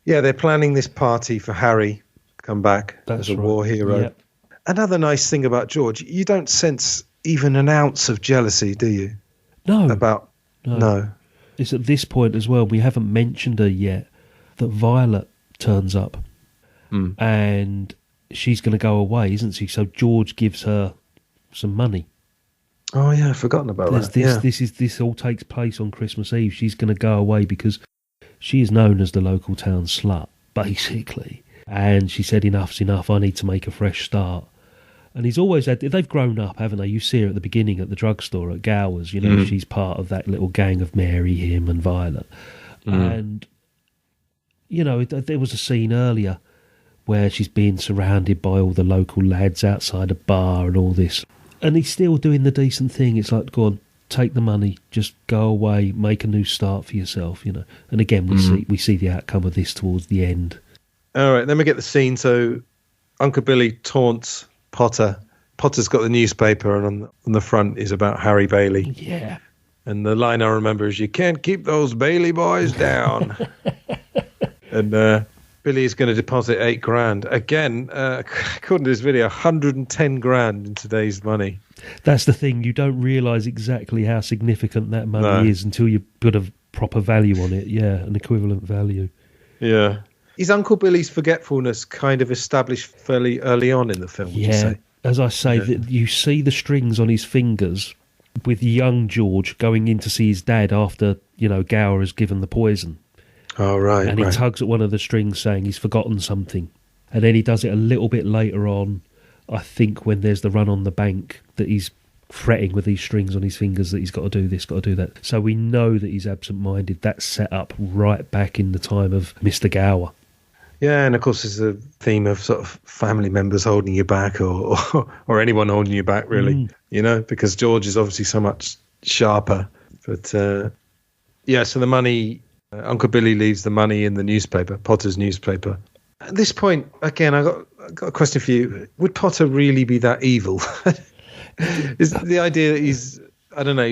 yeah, they're planning this party for Harry to come back as a war hero. Yep. Another nice thing about George, you don't sense even an ounce of jealousy, do you? No. No. It's at this point as well, we haven't mentioned her yet, that Violet turns up and she's going to go away, isn't she? So George gives her some money. Oh yeah, I've forgotten about that. This all takes place on Christmas Eve. She's going to go away because she is known as the local town slut, basically. And she said, enough's enough, I need to make a fresh start. And he's always had, they've grown up, haven't they? You see her at the beginning at the drugstore at Gower's, she's part of that little gang of Mary, him and Violet. And, there was a scene earlier where she's being surrounded by all the local lads outside a bar and all this. And he's still doing the decent thing. It's like, go on, take the money, just go away, make a new start for yourself, And again, we see the outcome of this towards the end. All right, then we get the scene. So Uncle Billy taunts Potter. Potter's got the newspaper, and on the front is about Harry Bailey. Yeah. And the line I remember is, "You can't keep those Bailey boys down." And Billy is going to deposit $8,000 again. According to this video, $110,000 in today's money. That's the thing. You don't realise exactly how significant that money is until you put a proper value on it. Yeah, an equivalent value. Yeah. Is Uncle Billy's forgetfulness kind of established fairly early on in the film, would you say? As I say, that you see the strings on his fingers with young George going in to see his dad after, Gower has given the poison. Oh, right. And he tugs at one of the strings saying he's forgotten something. And then he does it a little bit later on, I think, when there's the run on the bank, that he's fretting with these strings on his fingers that he's got to do this, got to do that. So we know that he's absent-minded. That's set up right back in the time of Mr. Gower. Yeah, and of course there's a theme of sort of family members holding you back or anyone holding you back, really, because George is obviously so much sharper. But, so the money, Uncle Billy leaves the money in the newspaper, Potter's newspaper. At this point, again, I got a question for you. Would Potter really be that evil? Is the idea that he's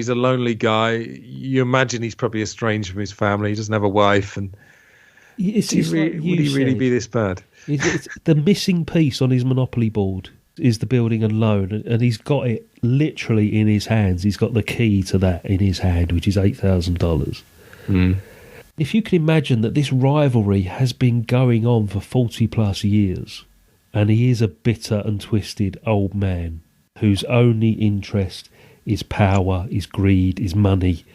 a lonely guy. You imagine he's probably estranged from his family. He doesn't have a wife, and would he really be this bad? It's the missing piece on his Monopoly board is the building and loan, and he's got it literally in his hands. He's got the key to that in his hand, which is $8,000. If you can imagine that this rivalry has been going on for 40 plus years, and he is a bitter and twisted old man whose only interest is power, is greed, is money,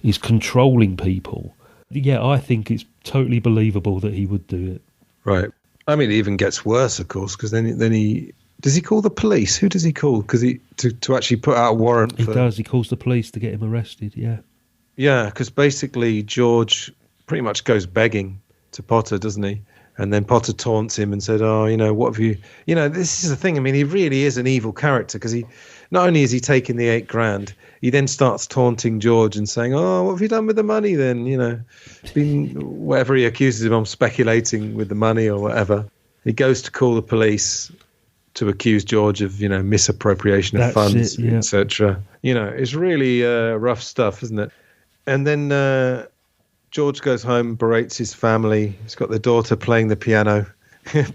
is controlling people. Yeah, I think it's totally believable that he would do it. Right. I mean, it even gets worse, of course, because then he... Does he call the police? Who does he call? Because to actually put out a warrant He does. He calls the police to get him arrested, yeah. Yeah, because basically George pretty much goes begging to Potter, doesn't he? And then Potter taunts him and said, what have you... this is the thing. I mean, he really is an evil character because not only is he taking the $8,000, he then starts taunting George and saying, what have you done with the money then? Whatever he accuses him of, speculating with the money or whatever. He goes to call the police to accuse George of, misappropriation of funds, etc. It's really rough stuff, isn't it? And then George goes home, berates his family. He's got the daughter playing the piano,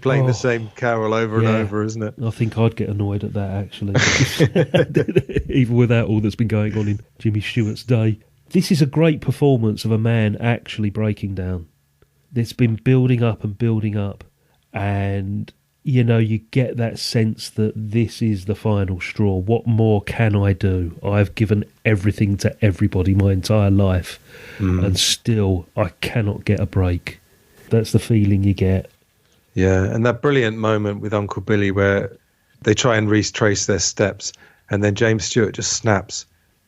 playing the same carol over and over, isn't it? I think I'd get annoyed at that, actually. Even without all that's been going on in Jimmy Stewart's day. This is a great performance of a man actually breaking down. It's been building up, and, you know, you get that sense that this is the final straw. What more can I do? I've given everything to everybody my entire life, and still I cannot get a break. That's the feeling you get. Yeah, and that brilliant moment with Uncle Billy where they try and retrace their steps, and then James Stewart just snaps.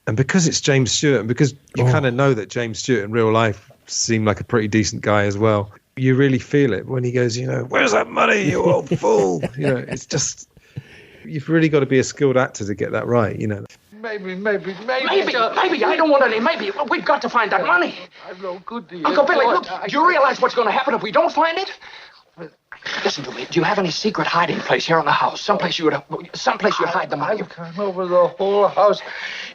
And because it's James Stewart, and because you kind of know that James Stewart in real life seemed like a pretty decent guy as well, you really feel it when he goes, you know, where's that money, you old fool? You know, it's just, you've really got to be a skilled actor to get that right, you know. Maybe, I don't want any maybe. We've got to find that money. I'm no good to you. Uncle Billy, look, do you realize what's going to happen if we don't find it? Listen to me. Do you have any secret hiding place here in the house? Someplace you hide the money? I've gone over the whole house,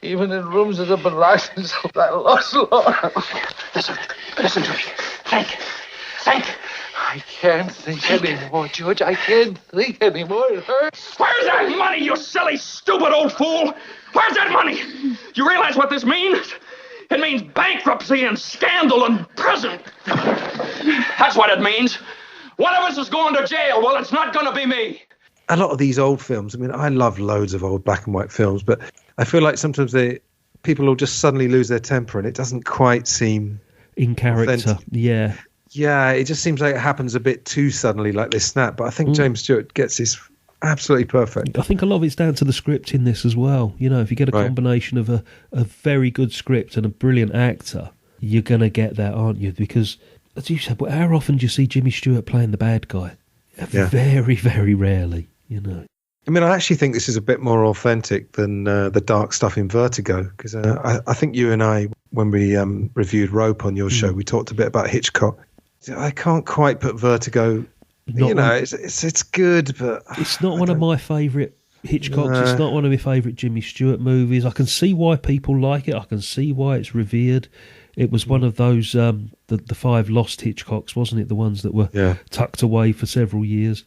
even in rooms that have been locked since I lost Laura. Listen to me. Think. I can't think anymore, George. I can't think anymore. It hurts. Where's that money, you silly, stupid old fool? Where's that money? You realize what this means? It means bankruptcy and scandal and prison. That's what it means. One of us is going to jail. Well, it's not going to be me. A lot of these old films, I mean, I love loads of old black and white films, but I feel like sometimes people will just suddenly lose their temper and it doesn't quite seem in character. Authentic. Yeah, it just seems like it happens a bit too suddenly, like this snap. But I think James Stewart gets this absolutely perfect. I think a lot of it's down to the script in this as well. You know, if you get a combination of a very good script and a brilliant actor, you're going to get that, aren't you? Because, as you said, how often do you see Jimmy Stewart playing the bad guy? Very, very rarely, you know. I mean, I actually think this is a bit more authentic than the dark stuff in Vertigo, because I think you and I, when we reviewed Rope on your show, we talked a bit about Hitchcock. I can't quite put Vertigo, it's good, but... It's not one of my favourite Hitchcocks. It's not one of my favourite Jimmy Stewart movies. I can see why people like it. I can see why it's revered. It was one of those, the 5 lost Hitchcocks, wasn't it? The ones that were tucked away for several years.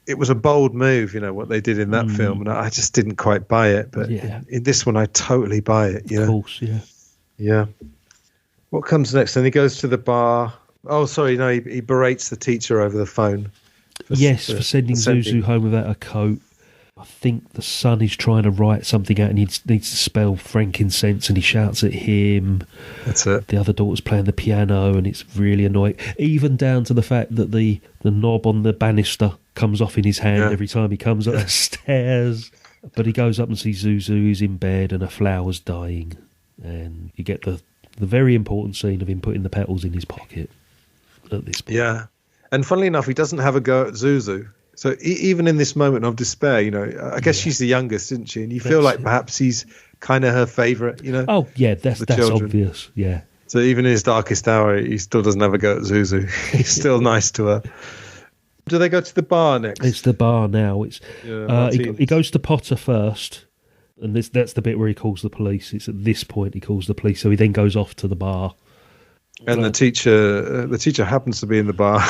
It was a bold move, you know, what they did in that film, and I just didn't quite buy it. But in this one, I totally buy it, you know? Of course, Yeah. What comes next? And he goes to the bar... Oh, sorry, no, he berates the teacher over the phone. For sending Zuzu home without a coat. I think the son is trying to write something out and he needs to spell frankincense and he shouts at him. That's it. The other daughter's playing the piano and it's really annoying. Even down to the fact that the knob on the banister comes off in his hand every time he comes up the stairs. But he goes up and sees Zuzu, who's in bed and a flower's dying. And you get the very important scene of him putting the petals in his pocket. At this point. Yeah, and funnily enough, he doesn't have a go at Zuzu. So even in this moment of despair, you know, I guess she's the youngest, isn't she? And you feel like perhaps he's kind of her favourite, you know? Oh, yeah, that's obvious, yeah. So even in his darkest hour, he still doesn't have a go at Zuzu. He's still nice to her. Do they go to the bar next? It's the bar now. It's he goes to Potter first, and that's the bit where he calls the police. It's at this point he calls the police, so he then goes off to the bar. And the teacher happens to be in the bar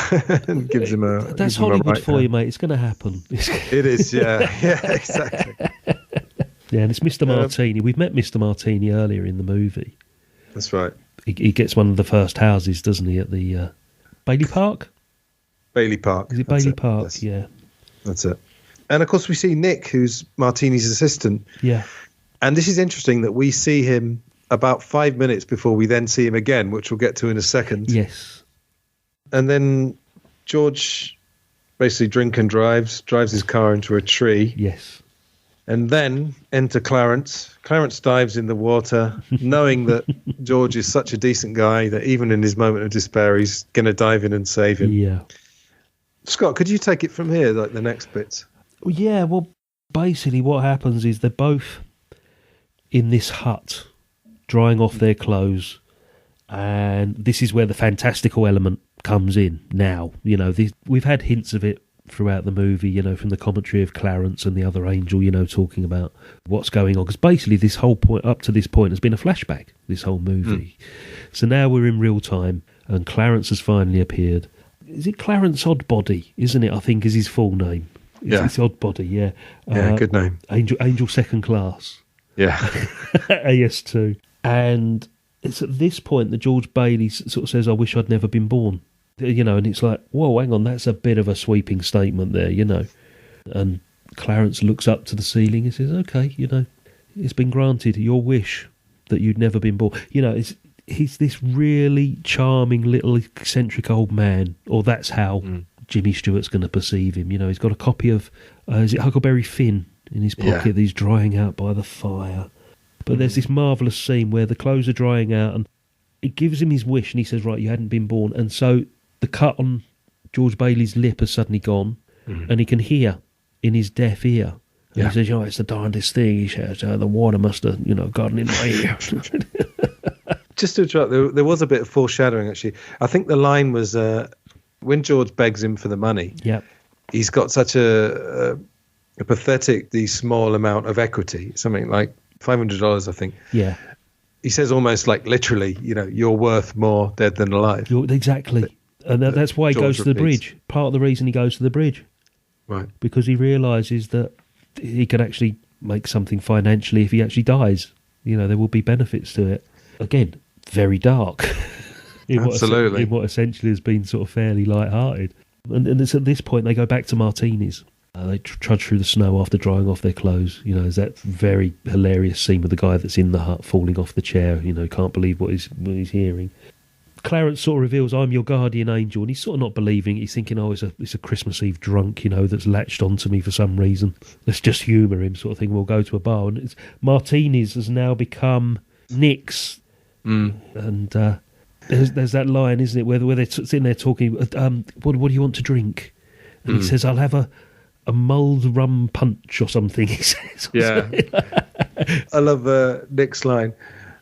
and gives him a... That's Hollywood for you, mate. It's going to happen. It is, yeah, exactly. Yeah, and it's Mr. Martini. We've met Mr. Martini earlier in the movie. That's right. He gets one of the first houses, doesn't he, at the Bailey Park? Bailey Park. Is it Bailey Park? Yeah. That's it. And, of course, we see Nick, who's Martini's assistant. Yeah. And this is interesting that we see him about 5 minutes before we then see him again, which we'll get to in a second. Yes. And then George basically drives his car into a tree. Yes. And then enter Clarence. Clarence dives in the water, knowing that George is such a decent guy that even in his moment of despair, he's going to dive in and save him. Yeah. Scott, could you take it from here, like the next bits? Yeah, well, basically what happens is they're both in this hut, drying off their clothes, and this is where the fantastical element comes in now. You know, we've had hints of it throughout the movie, you know, from the commentary of Clarence and the other angel, you know, talking about what's going on. Because basically this whole point, up to this point, has been a flashback, this whole movie. So now we're in real time. and Clarence has finally appeared. Is it Clarence Oddbody, isn't it, I think is his full name? It's Oddbody, yeah. Good name. Angel Second Class. Yeah. AS2. And it's at this point that George Bailey sort of says, I wish I'd never been born. And it's like, whoa, hang on, that's a bit of a sweeping statement there, And Clarence looks up to the ceiling and says, okay, it's been granted, your wish that you'd never been born. He's this really charming little eccentric old man, or that's how Jimmy Stewart's going to perceive him. He's got a copy of, is it Huckleberry Finn in his pocket that he's drying out by the fire. But there's this marvellous scene where the clothes are drying out and it gives him his wish and he says, right, you hadn't been born. And so the cut on George Bailey's lip has suddenly gone and he can hear in his deaf ear. And he says, it's the darndest thing. He says, the water must have, gotten in my ear. Just to interrupt, there was a bit of foreshadowing, actually. I think the line was, when George begs him for the money, he's got such a pathetically small amount of equity, something like $500, I think. Yeah. He says almost like literally, you're worth more dead than alive. Exactly. And that's why he goes to the bridge. Part of the reason he goes to the bridge. Right. Because he realises that he can actually make something financially if he actually dies. There will be benefits to it. Again, very dark. Absolutely. In what essentially has been sort of fairly light-hearted. And it's at this point they go back to Martini's. They trudge through the snow after drying off their clothes. There's that very hilarious scene with the guy that's in the hut falling off the chair. Can't believe what he's hearing. Clarence sort of reveals, I'm your guardian angel, and he's sort of not believing. He's thinking, it's a Christmas Eve drunk, that's latched onto me for some reason. Let's just humour him, sort of thing. We'll go to a bar. And Martini's has now become Nick's. And there's that line, isn't it, where they're sitting there talking, what do you want to drink? And he says, I'll have a mulled rum punch or something, he says. Yeah. I love Nick's line.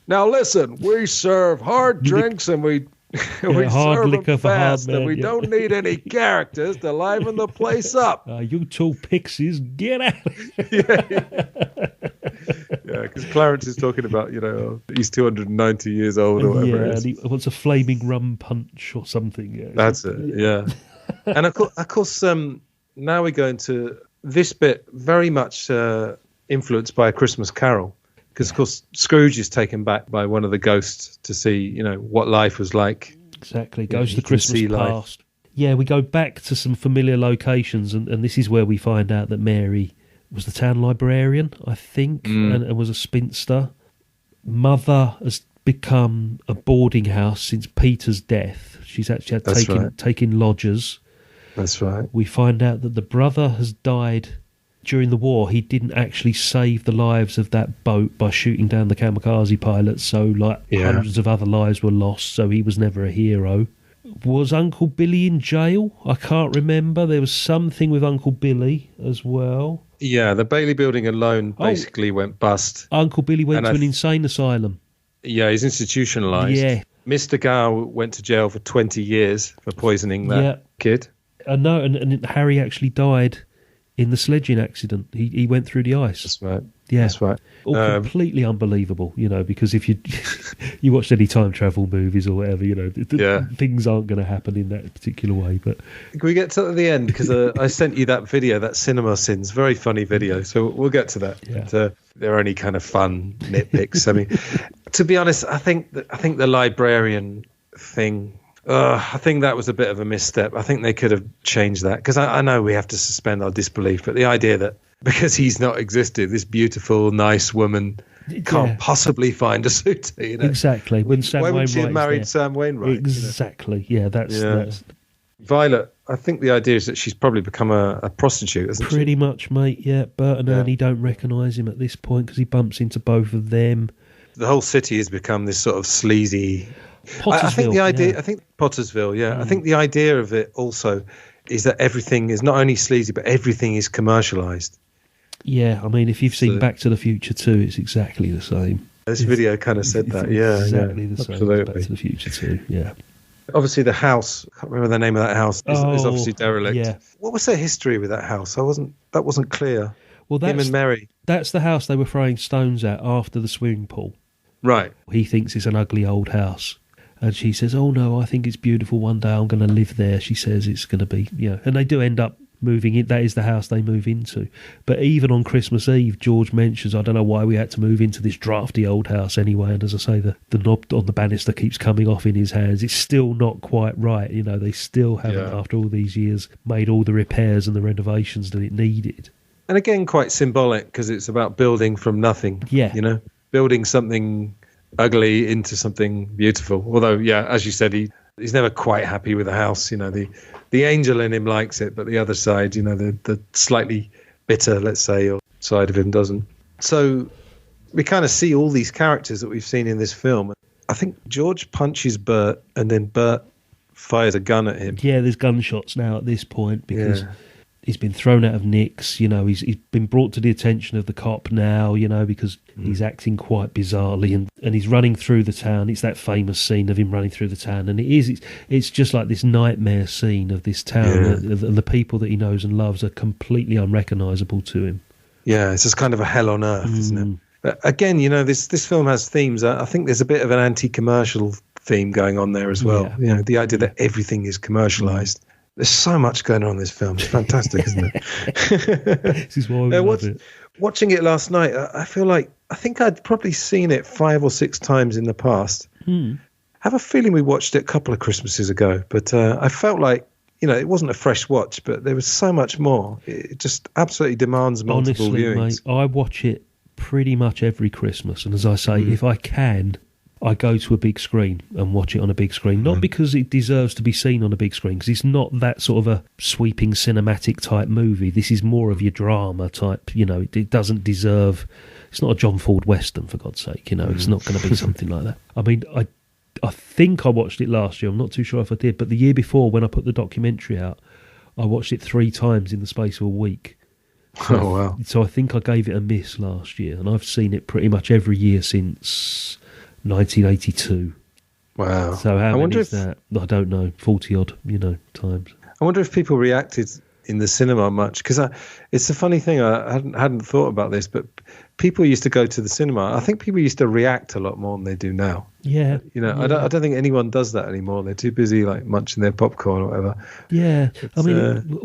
Now listen, we serve hard drinks and we hard serve liquor them for fast, hard men, and we don't need any characters to liven the place up. You two pixies, get out of here. Yeah, because Clarence is talking about, he's 290 years old or whatever it is. And he wants a flaming rum punch or something. Yeah, that's it, yeah. And of course, now we go into this bit very much influenced by A Christmas Carol. Because, of course, Scrooge is taken back by one of the ghosts to see, what life was like. Exactly. Goes to the Christmas past. Yeah, we go back to some familiar locations, and this is where we find out that Mary was the town librarian, I think, and was a spinster. Mother has become a boarding house since Peter's death. She's actually taken lodgers. That's right. We find out that the brother has died during the war. He didn't actually save the lives of that boat by shooting down the kamikaze pilots, so hundreds of other lives were lost, so he was never a hero. Was Uncle Billy in jail? I can't remember. There was something with Uncle Billy as well. Yeah, the Bailey building alone basically went bust. Uncle Billy went to an insane asylum. Yeah, he's institutionalised. Yeah. Mr. Gow went to jail for 20 years for poisoning that kid. No, and Harry actually died in the sledging accident. He went through the ice. That's right. Yeah. That's right. All completely unbelievable, because if you watched any time travel movies or whatever, things aren't going to happen in that particular way. But can we get to the end? Because I sent you that video, that Cinemasins, very funny video. So we'll get to that. Yeah. But, they're only kind of fun nitpicks. I mean, to be honest, I think the librarian thing, I think that was a bit of a misstep. I think they could have changed that, because I know we have to suspend our disbelief, but the idea that because he's not existed, this beautiful, nice woman can't possibly find a suitor. Exactly. When Sam Why would she have Wainwright's married Sam Wainwright? Exactly. Yeah, that's Violet. I think the idea is that she's probably become a prostitute, isn't she? Pretty much, mate. Yeah, Bert and Ernie don't recognise him at this point because he bumps into both of them. The whole city has become this sort of sleazy. I think the idea. I think Pottersville. Yeah, I think the idea of it also is that everything is not only sleazy, but everything is commercialised. Yeah, I mean, if you've seen Back to the Future 2, it's exactly the same. This video kind of said that. Yeah, exactly the same. Absolutely. Back to the Future 2. Yeah. Obviously, the house. I can't remember the name of that house. Is obviously derelict. Yeah. What was their history with that house? That wasn't clear. Well, him and Mary. That's the house they were throwing stones at after the swimming pool. Right. He thinks it's an ugly old house. And she says, oh no, I think it's beautiful, one day I'm going to live there. She says it's going to be, and they do end up moving in. That is the house they move into. But even on Christmas Eve, George mentions, I don't know why we had to move into this drafty old house anyway. And as I say, the knob on the banister keeps coming off in his hands. It's still not quite right. They still haven't, after all these years, made all the repairs and the renovations that it needed. And again, quite symbolic, because it's about building from nothing. Yeah. Building something ugly into something beautiful. Although, as you said, he's never quite happy with the house. The angel in him likes it, but the other side, the slightly bitter, let's say, or side of him doesn't. So we kind of see all these characters that we've seen in this film. I think George punches Bert, and then Bert fires a gun at him. Yeah, there's gunshots now at this point, because he's been thrown out of Nick's. He's been brought to the attention of the cop now, because he's acting quite bizarrely, and he's running through the town. It's that famous scene of him running through the town, and it's just like this nightmare scene of this town, and the people that he knows and loves are completely unrecognisable to him. Yeah, it's just kind of a hell on earth, isn't it? But again, this film has themes. I think there's a bit of an anti-commercial theme going on there as well. Yeah. The idea that everything is commercialised. There's so much going on in this film. It's fantastic, isn't it? This is why we love it. Watching it last night, I think I'd probably seen it 5 or 6 times in the past. I have a feeling we watched it a couple of Christmases ago, but I felt like, it wasn't a fresh watch, but there was so much more. It just absolutely demands multiple viewings. Mate, I watch it pretty much every Christmas, and as I say, if I can, I go to a big screen and watch it on a big screen. Not because it deserves to be seen on a big screen, because it's not that sort of a sweeping cinematic type movie. This is more of your drama type, it doesn't deserve... It's not a John Ford Western, for God's sake, It's not going to be something like that. I mean, I think I watched it last year. I'm not too sure if I did, but the year before, when I put the documentary out, I watched it 3 times in the space of a week. Oh, wow. So I think I gave it a miss last year, and I've seen it pretty much every year since 1982. Wow. So how many is that? I don't know, 40 odd, times. I wonder if people reacted in the cinema much, because it's a funny thing. I hadn't thought about this, but people used to go to the cinema. I think people used to react a lot more than they do now. Yeah. I don't think anyone does that anymore. They're too busy like munching their popcorn or whatever. Yeah.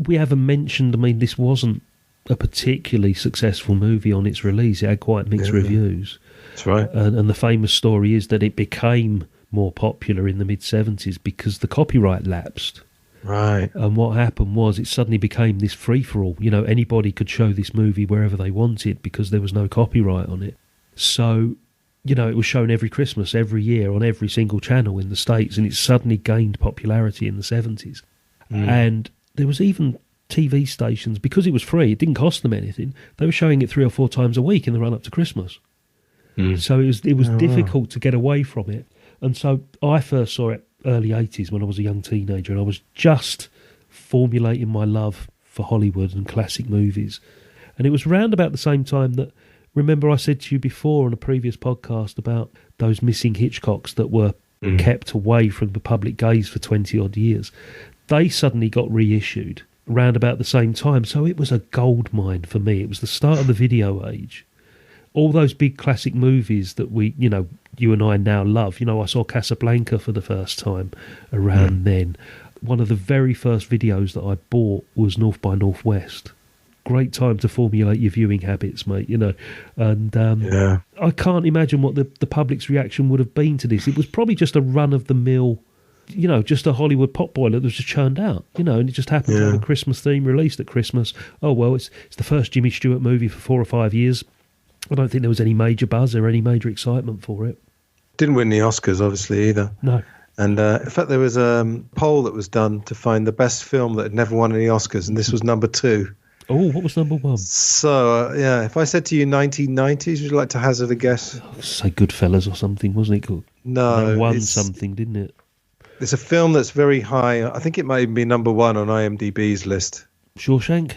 We haven't mentioned, this wasn't a particularly successful movie on its release. It had quite mixed reviews. That's right. And the famous story is that it became more popular in the mid-70s because the copyright lapsed. Right. And what happened was it suddenly became this free-for-all. Anybody could show this movie wherever they wanted because there was no copyright on it. So, it was shown every Christmas, every year, on every single channel in the States, and it suddenly gained popularity in the 70s. And there was even TV stations, because it was free, it didn't cost them anything, they were showing it 3 or 4 times a week in the run-up to Christmas. So it was difficult to get away from it. And so I first saw it early 80s when I was a young teenager, and I was just formulating my love for Hollywood and classic movies. And it was round about the same time that, remember I said to you before on a previous podcast about those missing Hitchcocks that were kept away from the public gaze for 20 odd years. They suddenly got reissued round about the same time. So it was a gold mine for me. It was the start of the video age. All those big classic movies that we, you and I now love. I saw Casablanca for the first time around then. One of the very first videos that I bought was North by Northwest. Great time to formulate your viewing habits, mate, And I can't imagine what the public's reaction would have been to this. It was probably just a run-of-the-mill, just a Hollywood potboiler that was just churned out, and it just happened to have a Christmas theme released at Christmas. Oh, well, it's the first Jimmy Stewart movie for 4 or 5 years. I don't think there was any major buzz or any major excitement for it. Didn't win the Oscars, obviously, either. No. And in fact, there was a poll that was done to find the best film that had never won any Oscars, and this was number 2. Oh, what was number 1? So, if I said to you 1990s, would you like to hazard a guess? Say Goodfellas or something, wasn't it? No. It won something, didn't it? It's a film that's very high. I think it might even be number 1 on IMDb's list. Shawshank?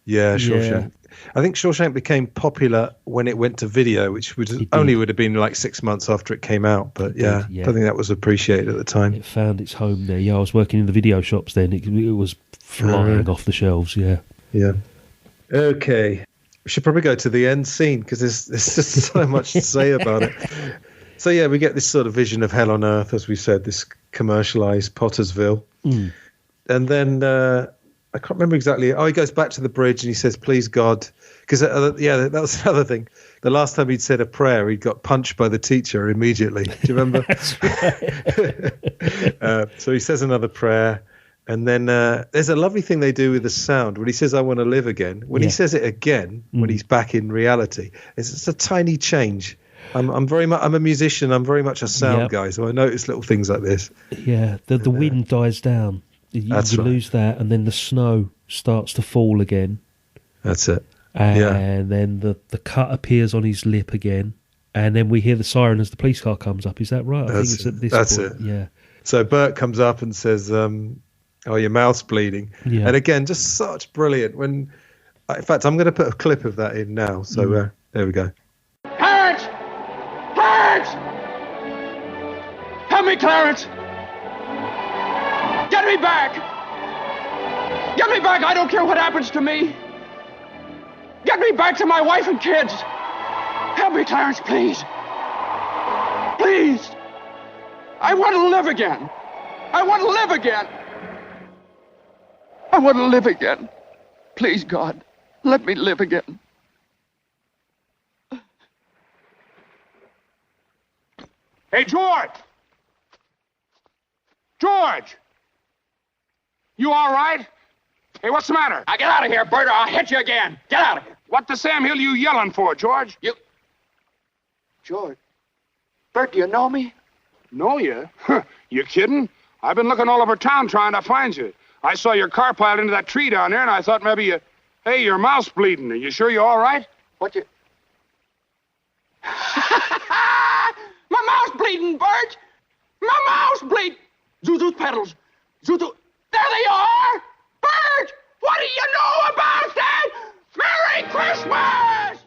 Yeah, Shawshank. Yeah. I think Shawshank became popular when it went to video, which would have been like 6 months after it came out. But I don't think that was appreciated at the time. It found its home there. Yeah, I was working in the video shops then. It was flying off the shelves, Yeah. Okay. We should probably go to the end scene because there's just so much to say about it. So yeah, we get this sort of vision of hell on earth, as we said, this commercialized Pottersville. And then I can't remember exactly. Oh, he goes back to the bridge and he says, "Please God," because that was another thing. The last time he'd said a prayer, he got punched by the teacher immediately. Do you remember? That's right. So he says another prayer. And then there's a lovely thing they do with the sound. When he says, "I want to live again," when he says it again, when he's back in reality, it's a tiny change. I'm a musician. I'm very much a sound guy, so I notice little things like this. Yeah, the wind dies down. You lose that, and then the snow starts to fall again. That's it. And then the cut appears on his lip again, and then we hear the siren as the police car comes up. Is that right? I think it's at this point. It. Yeah. So Bert comes up and says, "Oh, your mouth's bleeding." Yeah. And again, just such brilliant. In fact, I'm going to put a clip of that in now. So there we go. Clarence! Clarence! Help me, Clarence! Get me back! Get me back! I don't care what happens to me! Get me back to my wife and kids! Help me, Clarence, please! Please! I want to live again! I want to live again! I want to live again. Please, God, let me live again. Hey, George! George! You all right? Hey, what's the matter? Now get out of here, Bert, or I'll hit you again. Get out of here. What the Sam Hill you yelling for, George? George? Bert, do you know me? Know you? You kidding? I've been looking all over town trying to find you. I saw your car piled into that tree down there, and I thought maybe you... Hey, your mouth's bleeding. Are you sure you're all right? What you... My mouth's bleeding, Bert! My mouth's bleeding! Zuzu's pedals. Zuzu... There they are! Bert! What do you know about that? Merry Christmas!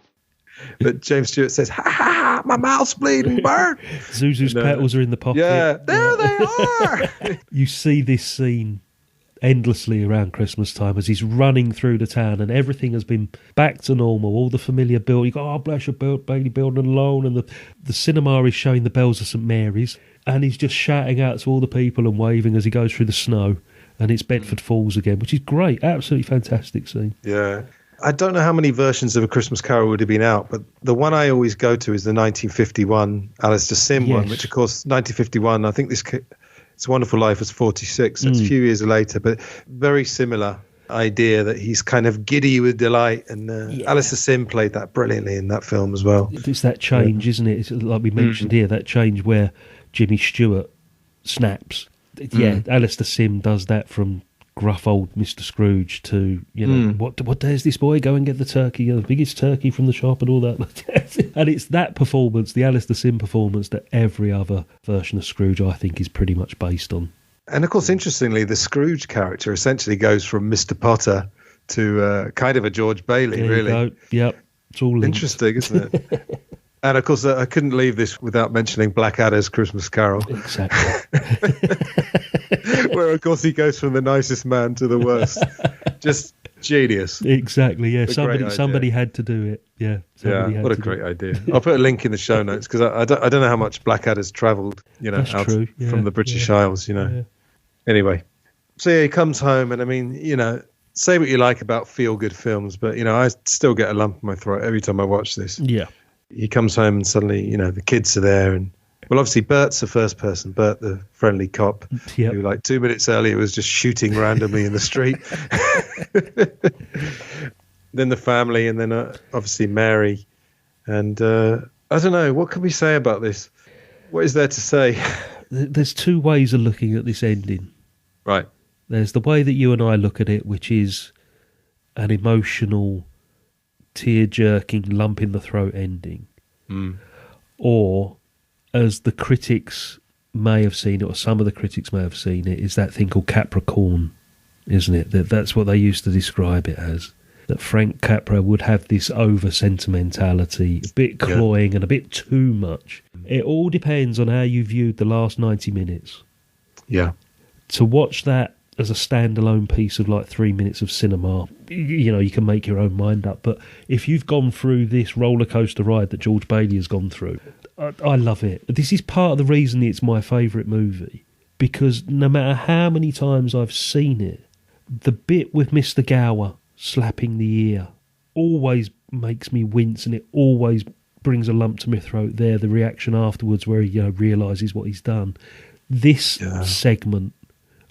But James Stewart says, "Ha ha ha! My mouth's bleeding, Bert." Zuzu's petals are in the pocket. Yeah, there they are. You see this scene endlessly around Christmas time as he's running through the town and everything has been back to normal. All the familiar build. You go, "Oh, bless you, Bailey building alone," and the cinema is showing the bells of St Mary's, and he's just shouting out to all the people and waving as he goes through the snow, and it's Bedford Falls again, which is great. Absolutely fantastic scene. Yeah. I don't know how many versions of A Christmas Carol would have been out, but the one I always go to is the 1951 Alistair Sim one, which, of course, 1951, I think It's a Wonderful Life was 46, so it's a few years later, but very similar idea that he's kind of giddy with delight, and Alistair Sim played that brilliantly in that film as well. It's that change, isn't it? It's like we mentioned here, that change where Jimmy Stewart snaps. Yeah, Alistair Sim does that from gruff old Mr. Scrooge to, what day is this boy? Go and get the turkey, the biggest turkey from the shop and all that. And it's that performance, the Alistair Sim performance, that every other version of Scrooge, I think, is pretty much based on. And, of course, interestingly, the Scrooge character essentially goes from Mr. Potter to kind of a George Bailey, there really. You go. Yep, it's all linked. Interesting, isn't it? And, of course, I couldn't leave this without mentioning Blackadder's Christmas Carol. Exactly. Where, of course, he goes from the nicest man to the worst. Just genius. Exactly, yeah. Somebody had to do it. Yeah. What a great idea. I'll put a link in the show notes, because I don't know how much Blackadder's travelled, out from the British Isles, Yeah. Anyway. So, yeah, he comes home, and, I mean, say what you like about feel-good films, but, I still get a lump in my throat every time I watch this. Yeah. He comes home and suddenly, the kids are there, and obviously Bert's the first person, Bert, the friendly cop, who like 2 minutes earlier was just shooting randomly in the street. Then the family, and then obviously Mary, and I don't know, what can we say about this? What is there to say? There's two ways of looking at this ending. Right. There's the way that you and I look at it, which is an emotional, tear-jerking, lump-in-the-throat ending. Or, as the critics may have seen it, or some of the critics may have seen it, is that thing called Capricorn, isn't it? That's what they used to describe it as. That Frank Capra would have this over-sentimentality, a bit cloying and a bit too much. It all depends on how you viewed the last 90 minutes. Yeah. To watch that as a standalone piece of like 3 minutes of cinema, you know, you can make your own mind up. But if you've gone through this roller coaster ride that George Bailey has gone through, I love it. This is part of the reason it's my favourite movie, because no matter how many times I've seen it, the bit with Mr. Gower slapping the ear always makes me wince, and it always brings a lump to my throat there. The reaction afterwards where he, you know, realises what he's done. This segment,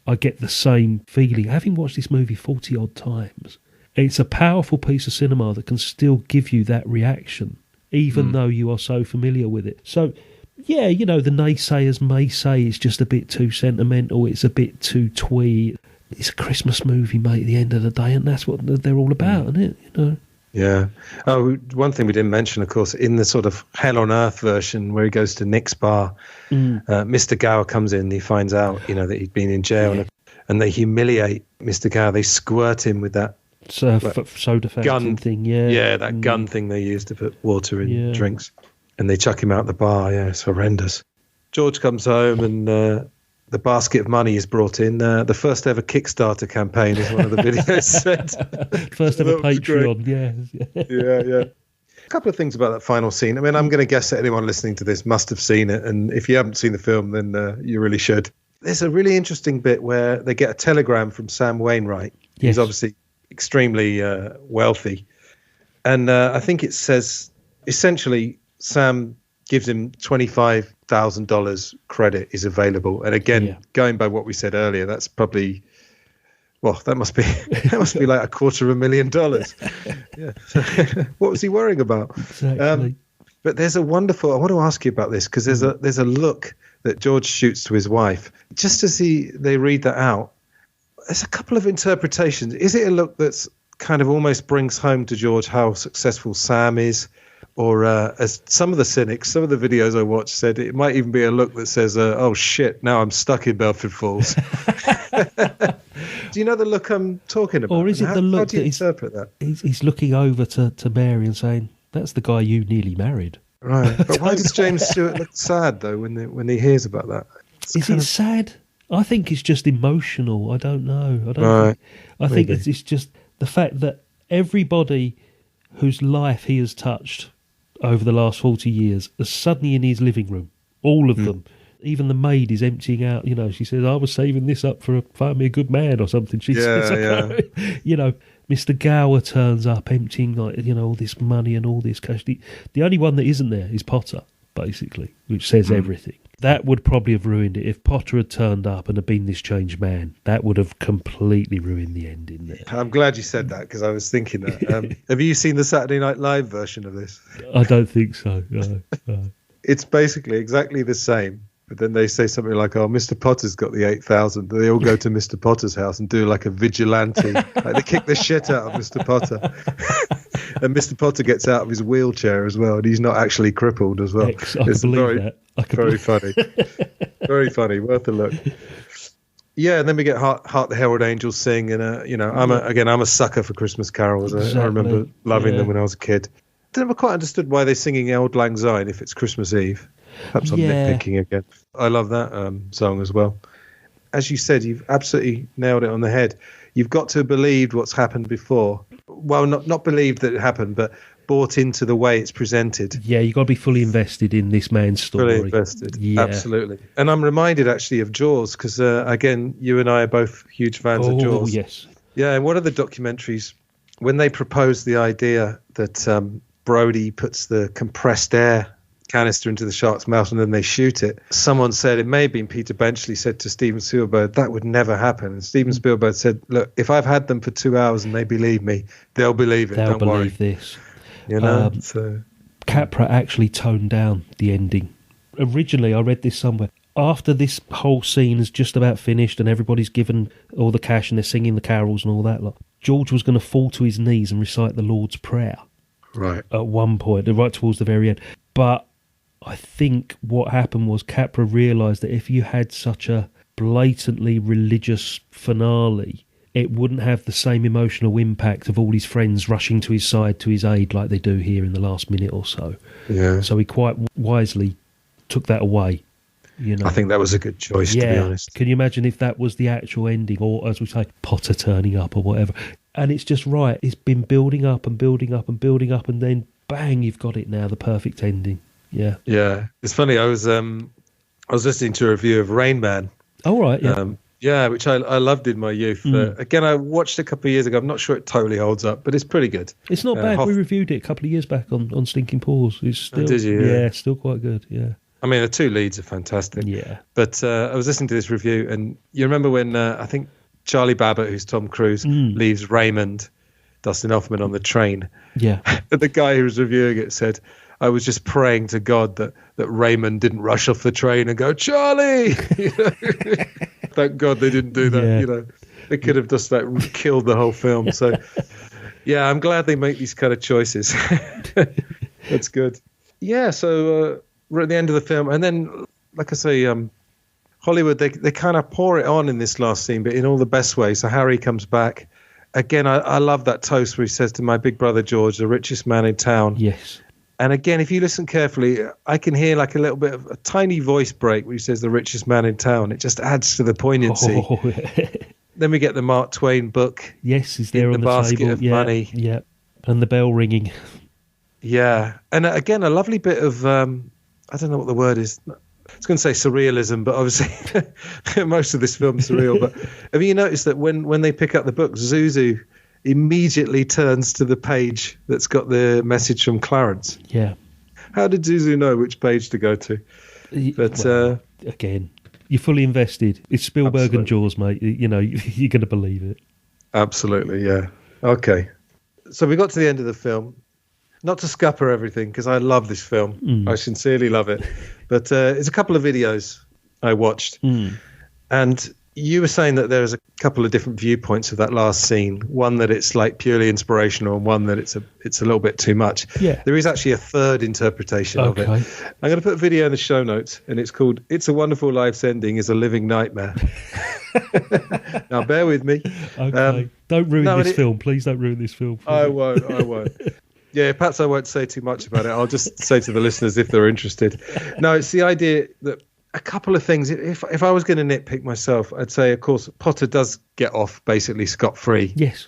I get the same feeling. Having watched this movie 40 odd times, it's a powerful piece of cinema that can still give you that reaction, even though you are so familiar with it. So, yeah, you know, the naysayers may say it's just a bit too sentimental, it's a bit too twee. It's a Christmas movie, mate, at the end of the day, and that's what they're all about, isn't it? You know? Yeah. Oh, one thing we didn't mention, of course, in the sort of Hell on Earth version where he goes to Nick's bar, Mr. Gower comes in, he finds out, you know, that he'd been in jail, and they humiliate Mr. Gower. They squirt him with that soda fountain thing, that gun thing they use to put water in drinks, and they chuck him out the bar. Yeah, it's horrendous. George comes home and the basket of money is brought in. The first ever Kickstarter campaign, as one of the videos said. First ever Patreon, yeah. A couple of things about that final scene. I mean, I'm going to guess that anyone listening to this must have seen it, and if you haven't seen the film, then you really should. There's a really interesting bit where they get a telegram from Sam Wainwright. Yes. He's obviously extremely wealthy. And I think it says, essentially, Sam gives him $25,000 credit is available. And again, going by what we said earlier, that's probably, well, that must be like $250,000. Yeah. What was he worrying about? Exactly. But there's a wonderful, I want to ask you about this, because there's a look that George shoots to his wife. Just as they read that out, there's a couple of interpretations. Is it a look that's kind of almost brings home to George how successful Sam is? Or as some of the cynics, some of the videos I watched said, it might even be a look that says, oh shit, now I'm stuck in Belford Falls. Do you know the look I'm talking about? Or is it the look how do you interpret that? He's looking over to Mary and saying, that's the guy you nearly married. Right. But why does James Stewart look sad, though, when he hears about that? Is it sad? I think it's just emotional. I don't know. I think it's just the fact that everybody whose life he has touched over the last 40 years are suddenly in his living room. All of them. Even the maid is emptying out, you know, she says, I was saving this up for find me a good man or something. She says, you know, Mr. Gower turns up emptying, like, you know, all this money and all this cash. The only one that isn't there is Potter, basically, which says everything. That would probably have ruined it. If Potter had turned up and had been this changed man, that would have completely ruined the ending there. I'm glad you said that, because I was thinking that. Have you seen the Saturday Night Live version of this? I don't think so, no. It's basically exactly the same, but then they say something like, oh, Mr. Potter's got the 8,000. They all go to Mr. Potter's house and do like a vigilante. Like they kick the shit out of Mr. Potter. And Mr. Potter gets out of his wheelchair as well, and he's not actually crippled as well. It's very funny. Very funny, worth a look. Yeah, and then we get Hark the Herald Angels sing, and you know, I'm a sucker for Christmas carols. Exactly. I remember loving them when I was a kid. I never quite understood why they're singing Auld Lang Syne if it's Christmas Eve. Perhaps I'm nitpicking again. I love that song as well. As you said, you've absolutely nailed it on the head. You've got to have believed what's happened before. Well, not believed that it happened, but bought into the way it's presented. Yeah, you've got to be fully invested in this man's story. Fully invested, absolutely. And I'm reminded actually of Jaws, because again, you and I are both huge fans of Jaws. Oh, yes. Yeah, and one of the documentaries, when they proposed the idea that Brody puts the compressed air canister into the shark's mouth and then they shoot it, someone said, it may have been Peter Benchley, said to Steven Spielberg, that would never happen. And Steven Spielberg said, look, if I've had them for 2 hours and they believe me, they'll believe it. They'll Don't worry. believe this. You know, Capra actually toned down the ending. Originally, I read this somewhere. After this whole scene is just about finished and everybody's given all the cash and they're singing the carols and all that lot, George was going to fall to his knees and recite the Lord's Prayer. Right. At one point, right towards the very end. But I think what happened was Capra realised that if you had such a blatantly religious finale, it wouldn't have the same emotional impact of all his friends rushing to his side, to his aid, like they do here in the last minute or so. Yeah. So he quite wisely took that away. You know, I think that was a good choice, to be honest. Can you imagine if that was the actual ending, or as we say, Potter turning up or whatever? And it's just right. It's been building up and building up and building up, and then bang, you've got it now, the perfect ending. Yeah. Yeah. It's funny. I was listening to a review of Rain Man. Oh, right. Yeah. Yeah, which I loved in my youth. Again, I watched it a couple of years ago. I'm not sure it totally holds up, but it's pretty good. It's not bad. We reviewed it a couple of years back on Stinking Paws. It's still, did you? Yeah, it's still quite good. Yeah. I mean, the two leads are fantastic. Yeah. But I was listening to this review, and you remember when I think Charlie Babbitt, who's Tom Cruise, leaves Raymond, Dustin Hoffman, on the train. Yeah. The guy who was reviewing it said, I was just praying to God that Raymond didn't rush off the train and go, Charlie! You know? Thank God they didn't do that. Yeah. You know, they could have just killed the whole film. So, yeah, I'm glad they make these kind of choices. That's good. Yeah, so we're at the end of the film, and then, like I say, Hollywood, they kind of pour it on in this last scene, but in all the best ways. So Harry comes back. Again, I love that toast where he says to my big brother George, the richest man in town. Yes. And again, if you listen carefully, I can hear like a little bit of a tiny voice break where he says the richest man in town. It just adds to the poignancy. Oh. Then we get the Mark Twain book. Yes, he's there on the basket table. Of money. Yeah, and the bell ringing. Yeah. And again, a lovely bit of, I don't know what the word is. I was going to say surrealism, but obviously most of this film's surreal. But have you noticed that when they pick up the book, Zuzu immediately turns to the page that's got the message from Clarence? Yeah. How did Zuzu know which page to go to? But again, you're fully invested. It's Spielberg and Jaws, mate. You know, you're going to believe it. Absolutely, yeah. Okay. So we got to the end of the film. Not to scupper everything, because I love this film. I sincerely love it. But there's a couple of videos I watched. And you were saying that there's a couple of different viewpoints of that last scene. One that it's like purely inspirational, and one that it's a little bit too much. Yeah. There is actually a third interpretation of it. I'm going to put a video in the show notes, and it's called "It's a Wonderful Life's Ending is a Living Nightmare." Now, bear with me. Okay. Don't ruin this film. Please don't ruin this film. I won't. Yeah, perhaps I won't say too much about it. I'll just say to the listeners if they're interested. No, it's the idea that a couple of things. If I was going to nitpick myself, I'd say, of course, Potter does get off basically scot-free. Yes.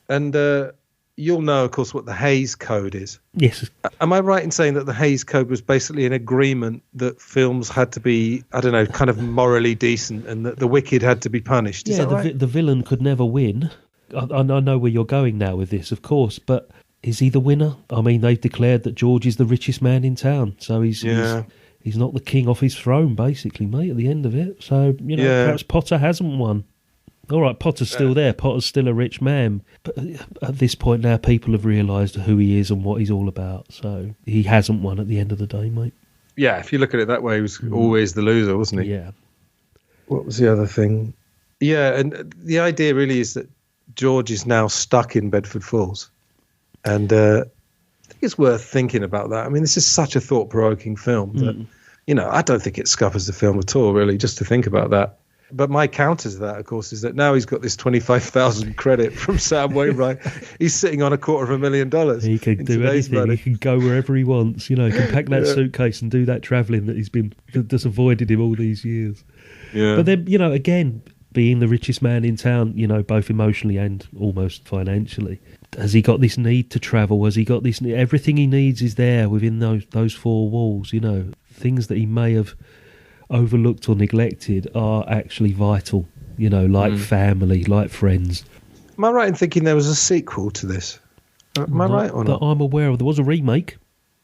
And you'll know, of course, what the Hays Code is. Yes. Am I right in saying that the Hays Code was basically an agreement that films had to be, I don't know, kind of morally decent, and that the wicked had to be punished? Is that right? The villain could never win. I know where you're going now with this, of course, but is he the winner? I mean, they've declared that George is the richest man in town, so he's not the king off his throne, basically, mate, at the end of it. So, perhaps Potter hasn't won. All right, Potter's still there. Potter's still a rich man. But at this point now, people have realised who he is and what he's all about. So he hasn't won at the end of the day, mate. Yeah, if you look at it that way, he was always the loser, wasn't he? Yeah. What was the other thing? Yeah, and the idea really is that George is now stuck in Bedford Falls. And I think it's worth thinking about that. I mean, this is such a thought-provoking film that, I don't think it scuppers the film at all, really, just to think about that. But my counter to that, of course, is that now he's got this $25,000 credit from Sam Wainwright. He's sitting on $250,000. He can do anything. Money. He can go wherever he wants. He can pack that suitcase and do that travelling that's avoided him all these years. Yeah. But then, again, being the richest man in town, both emotionally and almost financially, has he got this need to travel? Has he got this? Everything he needs is there within those four walls. Things that he may have overlooked or neglected are actually vital. Like family, like friends. Am I right in thinking there was a sequel to this? Am I right or not? That I'm aware of. There was a remake.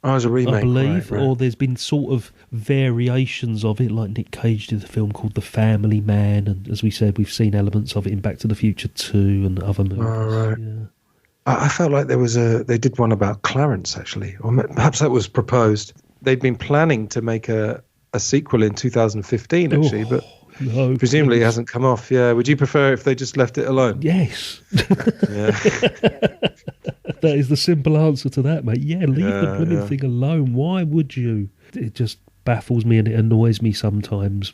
Oh, it was a remake, I believe, right. Or there's been sort of variations of it, like Nick Cage did a film called The Family Man, and as we said, we've seen elements of it in Back to the Future 2 and other movies. Oh, right. Yeah. I felt like they did one about Clarence, actually, or perhaps that was proposed. They'd been planning to make a sequel in 2015, actually, but no, presumably it hasn't come off. Yeah, would you prefer if they just left it alone? Yes. Yeah. That is the simple answer to that, mate. Yeah, leave the blooming thing alone. Why would you? It just baffles me and it annoys me sometimes.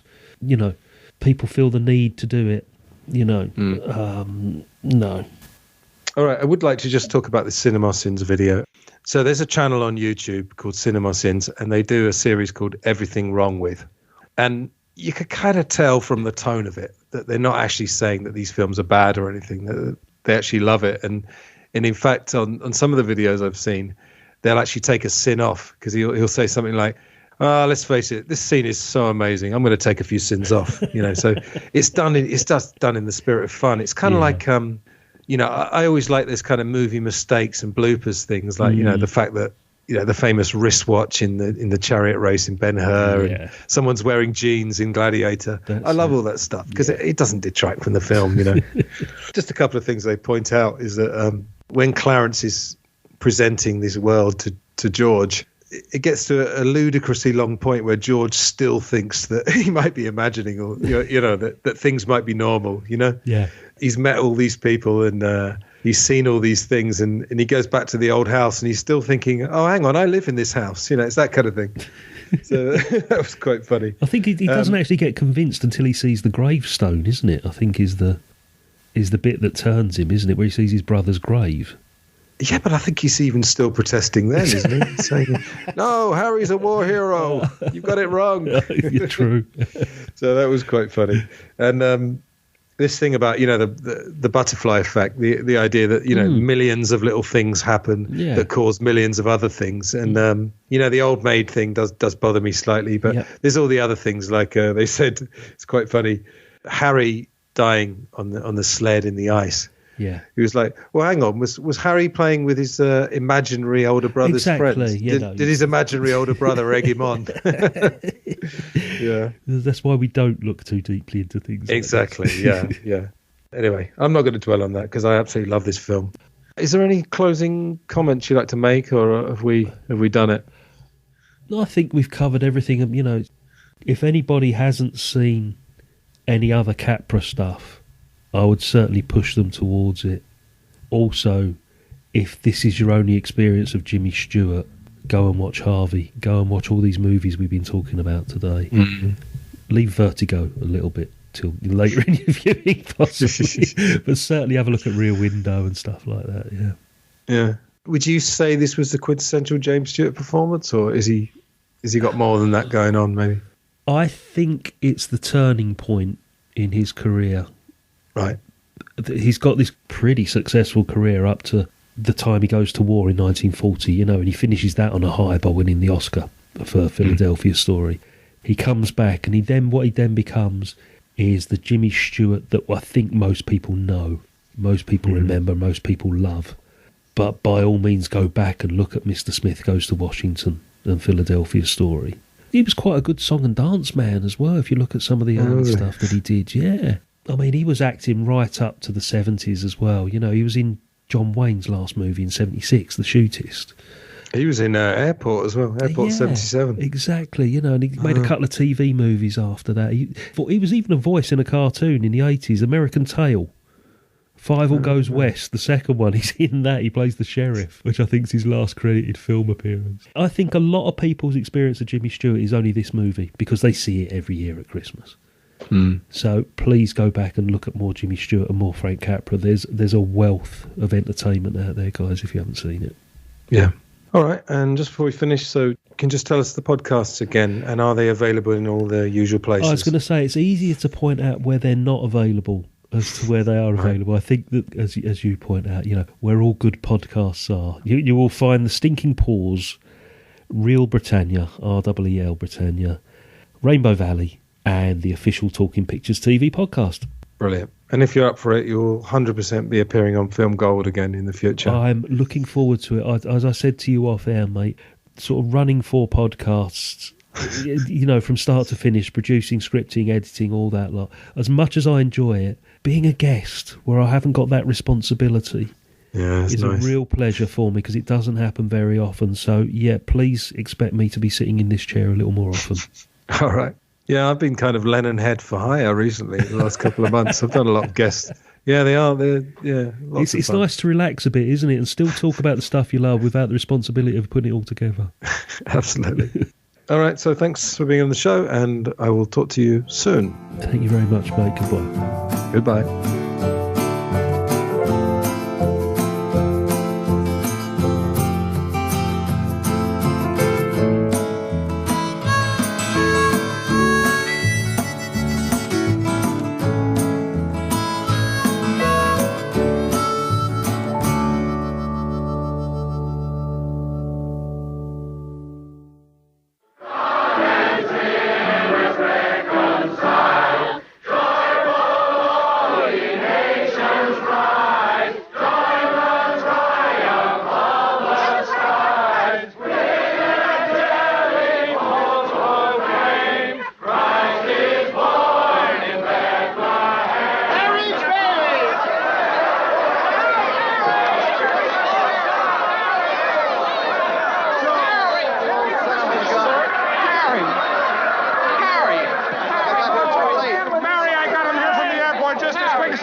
People feel the need to do it. No. All right, I would like to just talk about the Cinemasins video. So there's a channel on YouTube called Cinemasins, and they do a series called Everything Wrong With. And you could kind of tell from the tone of it that they're not actually saying that these films are bad or anything. That they actually love it. And in fact, on some of the videos I've seen, they'll actually take a sin off, because he'll say something like, let's face it, this scene is so amazing, I'm going to take a few sins off. So it's just done in the spirit of fun. It's kind of like, I always like this kind of movie mistakes and bloopers things, like, the fact that, the famous wristwatch in the chariot race in Ben-Hur, and someone's wearing jeans in Gladiator. I love all that stuff, because it doesn't detract from the film, Just a couple of things they point out is that when Clarence is presenting this world to George, it gets to a ludicrously long point where George still thinks that he might be imagining, or that things might be normal. He's met all these people and he's seen all these things, and he goes back to the old house and he's still thinking, oh, hang on, I live in this house. It's that kind of thing. So that was quite funny. I think he doesn't actually get convinced until he sees the gravestone, isn't it? I think is the bit that turns him, isn't it, where he sees his brother's grave. Yeah, but I think he's even still protesting then, isn't he? Saying, no, Harry's a war hero. You've got it wrong. You're true. So that was quite funny. And this thing about, the butterfly effect, the idea that, millions of little things happen that cause millions of other things. And, the old maid thing does bother me slightly. But there's all the other things, like they said, it's quite funny, Harry dying on the sled in the ice. Yeah, he was like, well, hang on, was Harry playing with his imaginary older brother's friends? Did his imaginary older brother egg him on? Yeah, that's why we don't look too deeply into things. Exactly. Like yeah. Anyway, I'm not going to dwell on that, because I absolutely love this film. Is there any closing comments you'd like to make, or have we done it? No, I think we've covered everything. If anybody hasn't seen any other Capra stuff, I would certainly push them towards it. Also, if this is your only experience of Jimmy Stewart, go and watch Harvey. Go and watch all these movies we've been talking about today. Mm-hmm. Leave Vertigo a little bit till later in your viewing, possibly. But certainly have a look at Rear Window and stuff like that, Yeah. Would you say this was the quintessential James Stewart performance, or is he got more than that going on, maybe? I think it's the turning point in his career. Right. He's got this pretty successful career up to the time he goes to war in 1940, and he finishes that on a high by winning the Oscar for Philadelphia Story. He comes back, and what he then becomes is the Jimmy Stewart that I think most people know, most people remember, most people love. But by all means, go back and look at Mr. Smith Goes to Washington and Philadelphia Story. He was quite a good song and dance man as well, if you look at some of the early stuff that he did, yeah. I mean, he was acting right up to the 70s as well. He was in John Wayne's last movie in 76, The Shootist. He was in Airport as well, Airport 77. Exactly, and he made a couple of TV movies after that. He was even a voice in a cartoon in the 80s, American Tail. Five All Goes West, the second one, he's in that. He plays the sheriff, which I think is his last credited film appearance. I think a lot of people's experience of Jimmy Stewart is only this movie, because they see it every year at Christmas. So please go back and look at more Jimmy Stewart and more Frank Capra. There's a wealth of entertainment out there, guys, if you haven't seen it. Yeah. All right, and just before we finish, so you can just tell us the podcasts again, and are they available in all the usual places? I was going to say, it's easier to point out where they're not available as to where they are available. I think that, as you point out, where all good podcasts are. You will find The Stinking Paws, Real Britannia, REEL Britannia, Rainbow Valley, and the official Talking Pictures TV podcast. Brilliant. And if you're up for it, you'll 100% be appearing on Film Gold again in the future. I'm looking forward to it. As I said to you off air, mate, sort of running 4 podcasts, from start to finish, producing, scripting, editing, all that lot. As much as I enjoy it, being a guest where I haven't got that responsibility is nice. A real pleasure for me, because it doesn't happen very often. So, please expect me to be sitting in this chair a little more often. All right. Yeah, I've been kind of Lennon head for hire recently, the last couple of months. I've done a lot of guests. Yeah, they are. It's nice to relax a bit, isn't it? And still talk about the stuff you love without the responsibility of putting it all together. Absolutely. All right, so thanks for being on the show, and I will talk to you soon. Thank you very much, mate. Goodbye. Goodbye.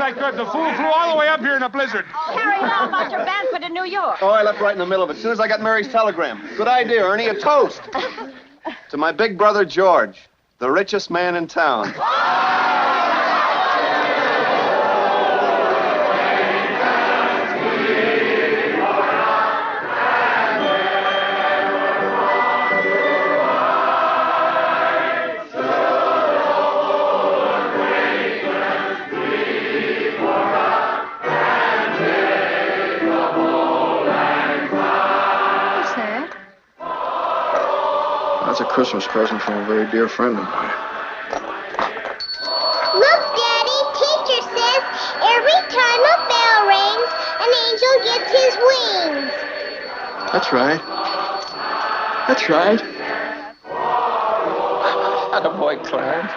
I could. The fool flew all the way up here in a blizzard. Harry, how about your banquet in New York? Oh, I left right in the middle of it. As soon as I got Mary's telegram. Good idea, Ernie. A toast. To my big brother, George, the richest man in town. That's a Christmas present from a very dear friend of mine. Look, Daddy, teacher says every time a bell rings, an angel gets his wings. That's right. That's right. Attaboy, Clarence.